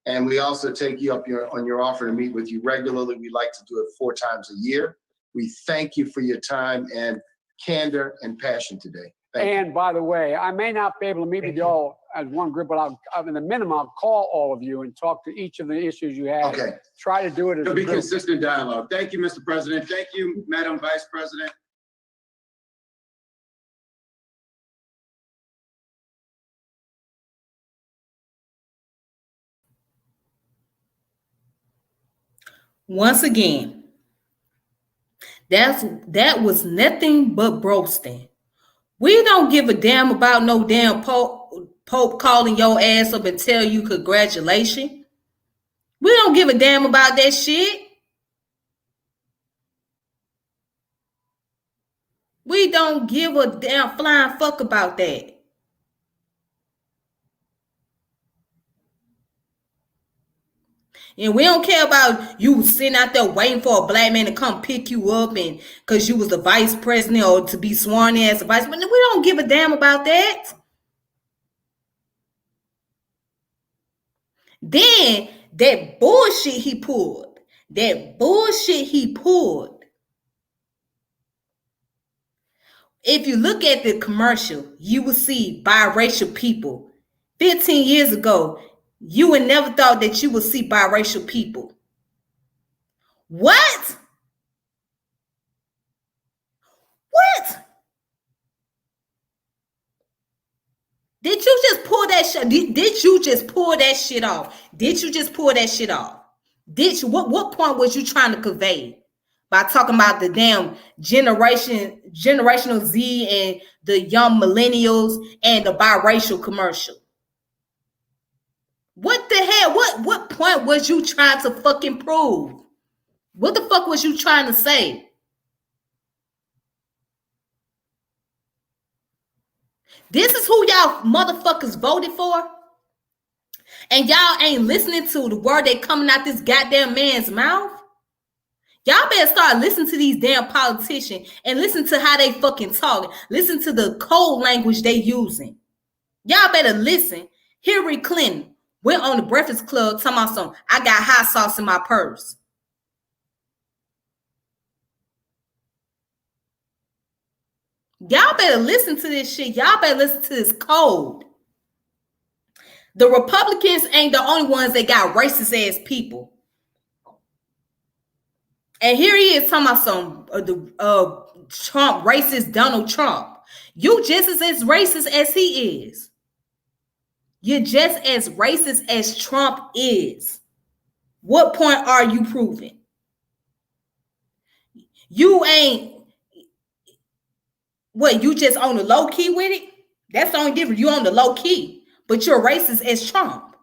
And we also take you up on your offer to meet with you regularly. We like to do it 4 times a year. We thank you for your time and candor and passion today.
And by the way, I may not be able to meet with y'all as one group, but I'll, in the minimum, I'll call all of you and talk to each of the issues you have.
Okay.
Try to do it as
It'll
a
be
group.
consistent dialogue. Thank you, Mr. President. Thank you, Madam Vice President.
Once again, that was nothing but roasting. We don't give a damn about no damn Pope calling your ass up and tell you congratulations. We don't give a damn about that shit. We don't give a damn flying fuck about that. And we don't care about you sitting out there waiting for a black man to come pick you up and because you was the vice president or to be sworn in as a vice president. We don't give a damn about that. Then that bullshit he pulled. If you look at the commercial, you will see biracial people. 15 years ago, you would never thought that you would see biracial people. What? Did you just pull that shit? Did you just pull that shit off? What point was you trying to convey by talking about the damn generational Z and the young millennials and the biracial commercial? What the hell? What point was you trying to fucking prove? What the fuck was you trying to say? This is who y'all motherfuckers voted for? And y'all ain't listening to the word that coming out this goddamn man's mouth? Y'all better start listening to these damn politicians and listen to how they fucking talk. Listen to the code language they using. Y'all better listen. Hillary Clinton went on the Breakfast Club talking about something. I got hot sauce in my purse. Y'all better listen to this shit. Y'all better listen to this code. The Republicans ain't the only ones that got racist ass people. And here he is talking about some Trump, racist Donald Trump. You just as racist as he is. You're just as racist as Trump is. What point are you proving? You ain't, what, you just on the low key with it? That's the only difference. You on the low key, but you're racist as Trump.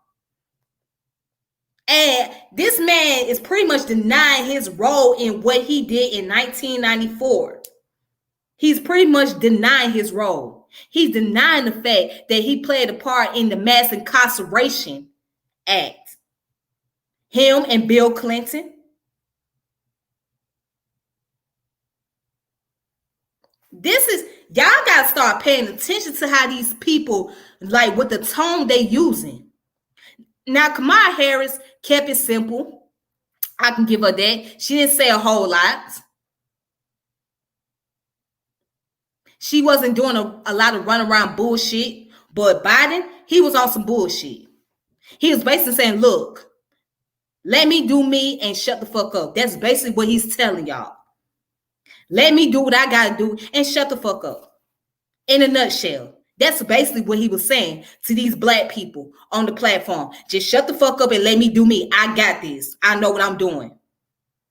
And this man is pretty much denying his role in what he did in 1994. He's pretty much denying his role. He's denying the fact that he played a part in the Mass Incarceration Act. Him and Bill Clinton. This is, y'all gotta start paying attention to how these people, like with the tone they using. Now, Kamala Harris kept it simple. I can give her that. She didn't say a whole lot. She wasn't doing a lot of runaround bullshit. But Biden, he was on some bullshit. He was basically saying, look, let me do me and shut the fuck up. That's basically what he's telling y'all. Let me do what I gotta do and shut the fuck up. In a nutshell. That's basically what he was saying to these black people on the platform. Just shut the fuck up and let me do me. I got this. I know what I'm doing.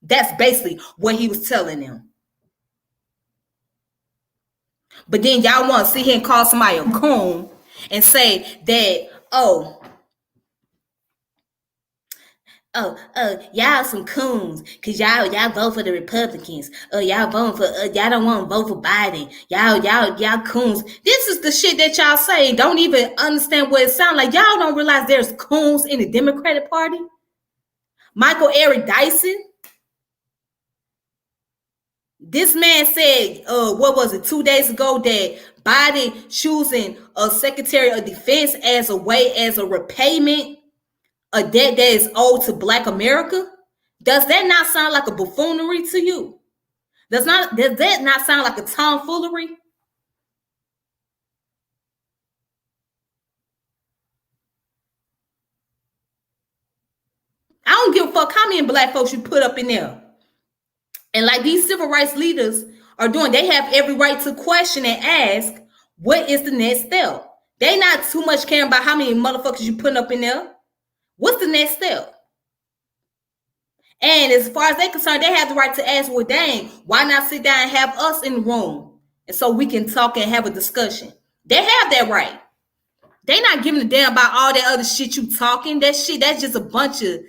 That's basically what he was telling them. But then y'all want to sit here and call somebody a coon and say that, y'all some coons because y'all vote for the Republicans. Y'all voting for y'all don't want to vote for Biden. Y'all coons. This is the shit that y'all say. Don't even understand what it sounds like. Y'all don't realize there's coons in the Democratic Party. Michael Eric Dyson. This man said, what was it, 2 days ago, that Biden choosing a Secretary of Defense as a repayment, a debt that is owed to Black America? Does that not sound like a buffoonery to you? Does that not sound like a tomfoolery? I don't give a fuck how many black folks you put up in there. And like these civil rights leaders are doing, they have every right to question and ask, what is the next step? They not too much caring about how many motherfuckers you putting up in there. What's the next step? And as far as they're concerned, they have the right to ask, well, dang, why not sit down and have us in the room? And so we can talk and have a discussion. They have that right. They not giving a damn about all that other shit you talking. That shit, that's just a bunch of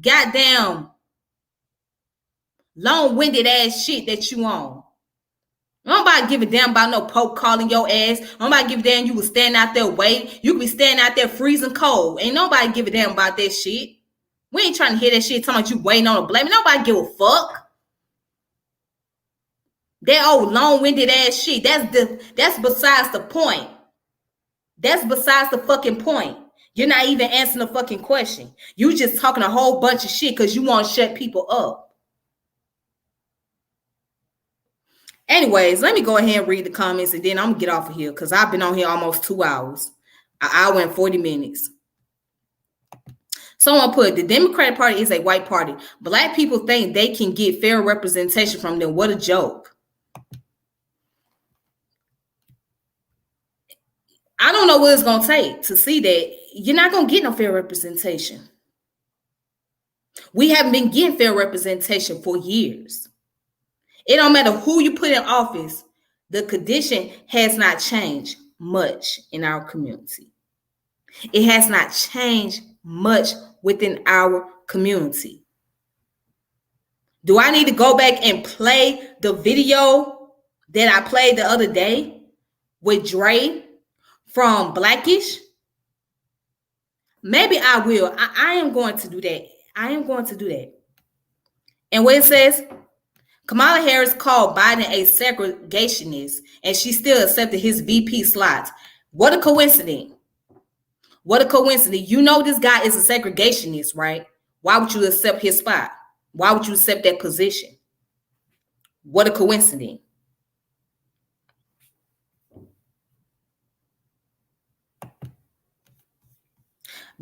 goddamn long-winded ass shit that you on. Nobody give a damn about no Pope calling your ass. Nobody give a damn you was standing out there waiting. You could be standing out there freezing cold. Ain't nobody give a damn about that shit. We ain't trying to hear that shit talking about you waiting on a blame. Nobody give a fuck. That old long-winded ass shit. That's besides the point. That's besides the fucking point. You're not even answering the fucking question. You just talking a whole bunch of shit because you want to shut people up. Anyways, let me go ahead and read the comments and then I'm gonna get off of here because I've been on here almost 2 hours. An hour and 40 minutes. Someone put, the Democratic Party is a white party. Black people think they can get fair representation from them. What a joke. I don't know what it's going to take to see that you're not going to get no fair representation. We haven't been getting fair representation for years. It don't matter who you put in office. The condition has not changed much in our community. It has not changed much within our community. Do I need to go back and play the video that I played the other day with Dre from Blackish? Maybe I will. I am going to do that. I am going to do that. And what it says, Kamala Harris called Biden a segregationist, and she still accepted his VP slots. What a coincidence. What a coincidence. You know this guy is a segregationist, right? Why would you accept his spot? Why would you accept that position? What a coincidence.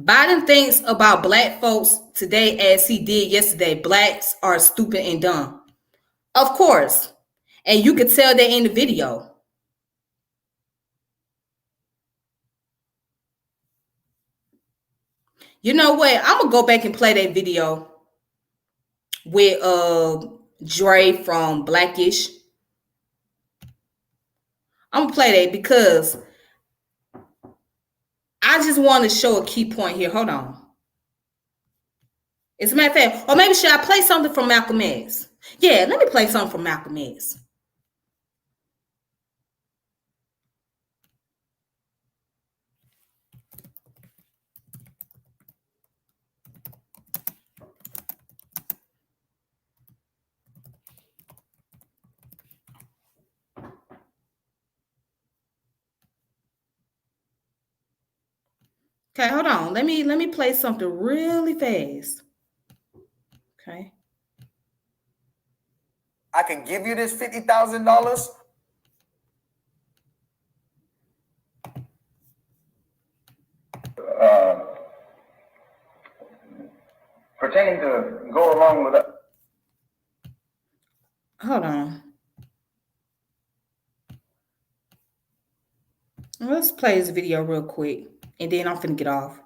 Biden thinks about black folks today as he did yesterday. Blacks are stupid and dumb. Of course. And you could tell that in the video. You know what? I'm going to go back and play that video with Dre from Blackish. I'm going to play that because I just want to show a key point here. Hold on. As a matter of fact, or maybe should I play something from Malcolm X? Yeah, let me play something from Malcolm X. Okay, hold on. Let me play something really fast. Okay.
I can give you this $50,000. Pretending to go along with it.
Hold on. Let's play this video real quick, and then I'm finna get off.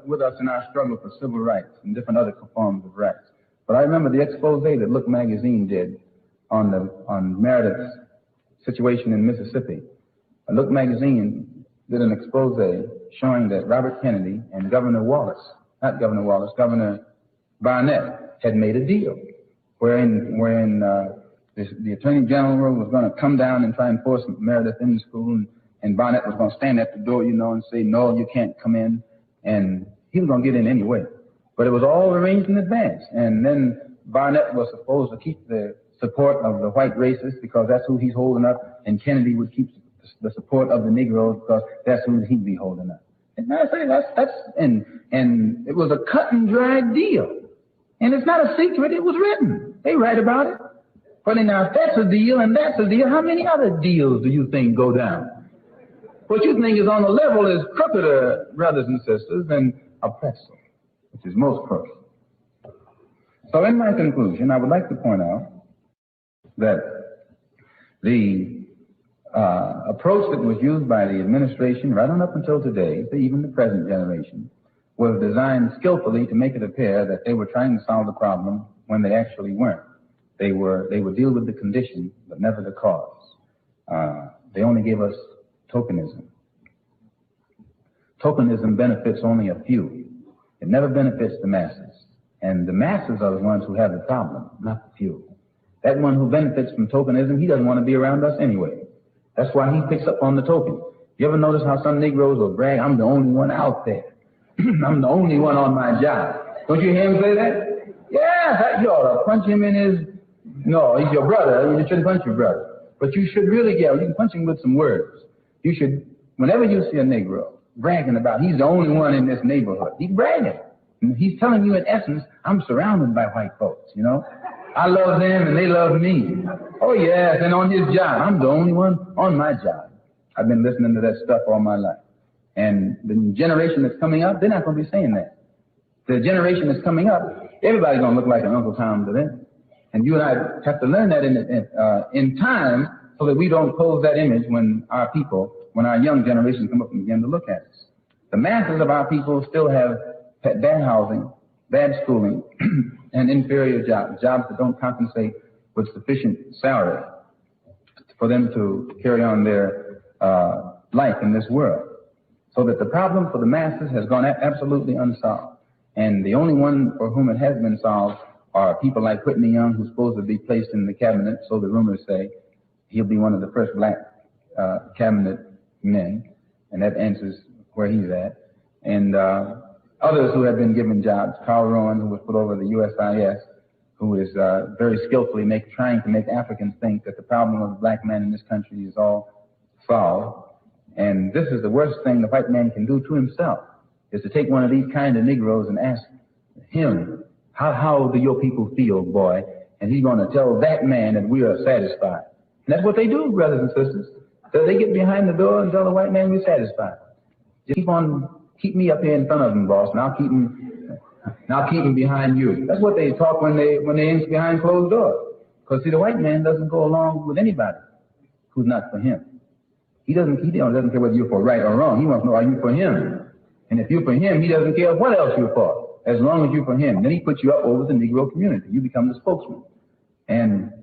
With us in our struggle for civil rights and different other forms of rights. But I remember the expose that Look magazine did on Meredith's situation in Mississippi. Look magazine did an expose showing that Robert Kennedy and Governor Barnett had made a deal wherein the Attorney General was going to come down and try and force Meredith into school, and Barnett was going to stand at the door, and say, no, you can't come in. And he was going to get in anyway. But it was all arranged in advance. And then Barnett was supposed to keep the support of the white racists because that's who he's holding up. And Kennedy would keep the support of the Negroes because that's who he'd be holding up. And I say and it was a cut and dry deal. And it's not a secret. It was written. They write about it. But now if that's a deal and that's a deal, how many other deals do you think go down? What you think is on the level is crookeder, brothers and sisters, than a pretzel, which is most crooked. So in my conclusion, I would like to point out that the approach that was used by the administration right on up until today, even the present generation, was designed skillfully to make it appear that they were trying to solve the problem when they actually weren't. They would deal with the condition, but never the cause. They only gave us tokenism. Tokenism benefits only a few. It never benefits the masses. And the masses are the ones who have the problem, not the few. That one who benefits from tokenism, he doesn't want to be around us anyway. That's why he picks up on the token. You ever notice how some Negroes will brag, I'm the only one out there. I'm the only one on my job. Don't you hear him say that? Yeah, you ought to punch him in his, no, he's your brother. You shouldn't punch your brother. But you should really, you can punch him with some words. You should, whenever you see a Negro bragging about he's the only one in this neighborhood, he's bragging. He's telling you in essence, I'm surrounded by white folks, you know. I love them and they love me. Oh yes, and on his job, I'm the only one on my job. I've been listening to that stuff all my life. And the generation that's coming up, they're not going to be saying that. The generation that's coming up, everybody's going to look like an Uncle Tom to them. And you and I have to learn that in time so that we don't pose that image when our young generation come up and begin to look at us. The masses of our people still have bad housing, bad schooling, and inferior jobs that don't compensate with sufficient salary for them to carry on their life in this world. So that the problem for the masses has gone absolutely unsolved. And the only one for whom it has been solved are people like Whitney Young, who's supposed to be placed in the cabinet, so the rumors say. He'll be one of the first black cabinet men, and that answers where he's at. And others who have been given jobs, Carl Rowan, who was put over the USIS, who is very skillfully trying to make Africans think that the problem of the black man in this country is all solved. And this is the worst thing the white man can do to himself, is to take one of these kind of Negroes and ask him, how do your people feel, boy? And he's going to tell that man that we are satisfied. And that's what they do, brothers and sisters. So they get behind the door and tell the white man we're satisfied. Just keep me up here in front of him, boss, and I'll keep him behind you. That's what they talk when they in behind closed doors. Because see, the white man doesn't go along with anybody who's not for him. He doesn't care whether you're for right or wrong. He wants to know, are you for him? And if you're for him, he doesn't care what else you're for, as long as you're for him. Then he puts you up over the Negro community. You become the spokesman. And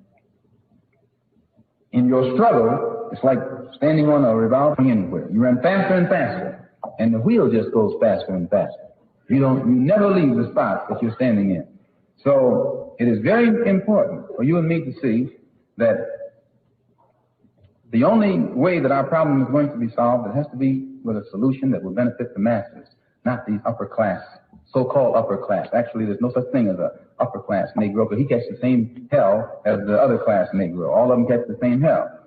in your struggle, it's like standing on a revolver anywhere. You run faster and faster, and the wheel just goes faster and faster. You never leave the spot that you're standing in. So it is very important for you and me to see that the only way that our problem is going to be solved, it has to be with a solution that will benefit the masses, not these upper class, so-called upper class. Actually, there's no such thing as an upper class Negro, because he gets the same hell as the other class Negro. All of them get the same hell,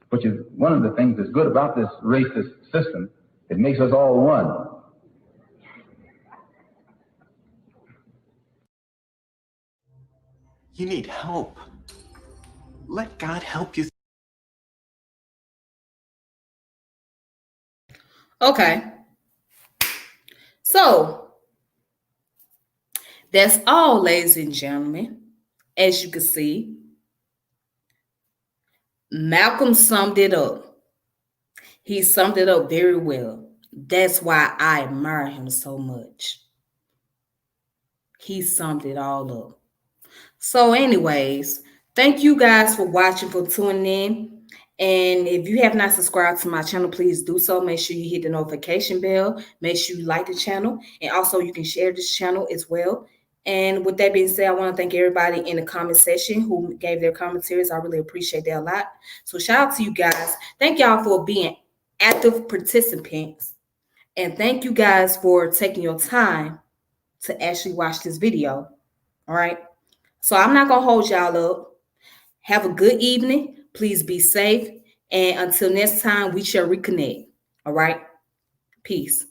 which is one of the things that's good about this racist system. It makes us all one.
You need help. Let God help you.
Okay. So that's all, ladies and gentlemen. As you can see, Malcolm summed it up. He summed it up very well. That's why I admire him so much. He summed it all up. So anyways, thank you guys for watching, for tuning in. And if you have not subscribed to my channel, please do so. Make sure you hit the notification bell. Make sure you like the channel. And also you can share this channel as well. And with that being said, I want to thank everybody in the comment section who gave their commentaries. I really appreciate that a lot. So shout out to you guys. Thank y'all for being active participants. And thank you guys for taking your time to actually watch this video. All right. So I'm not going to hold y'all up. Have a good evening. Please be safe. And until next time, we shall reconnect. All right. Peace.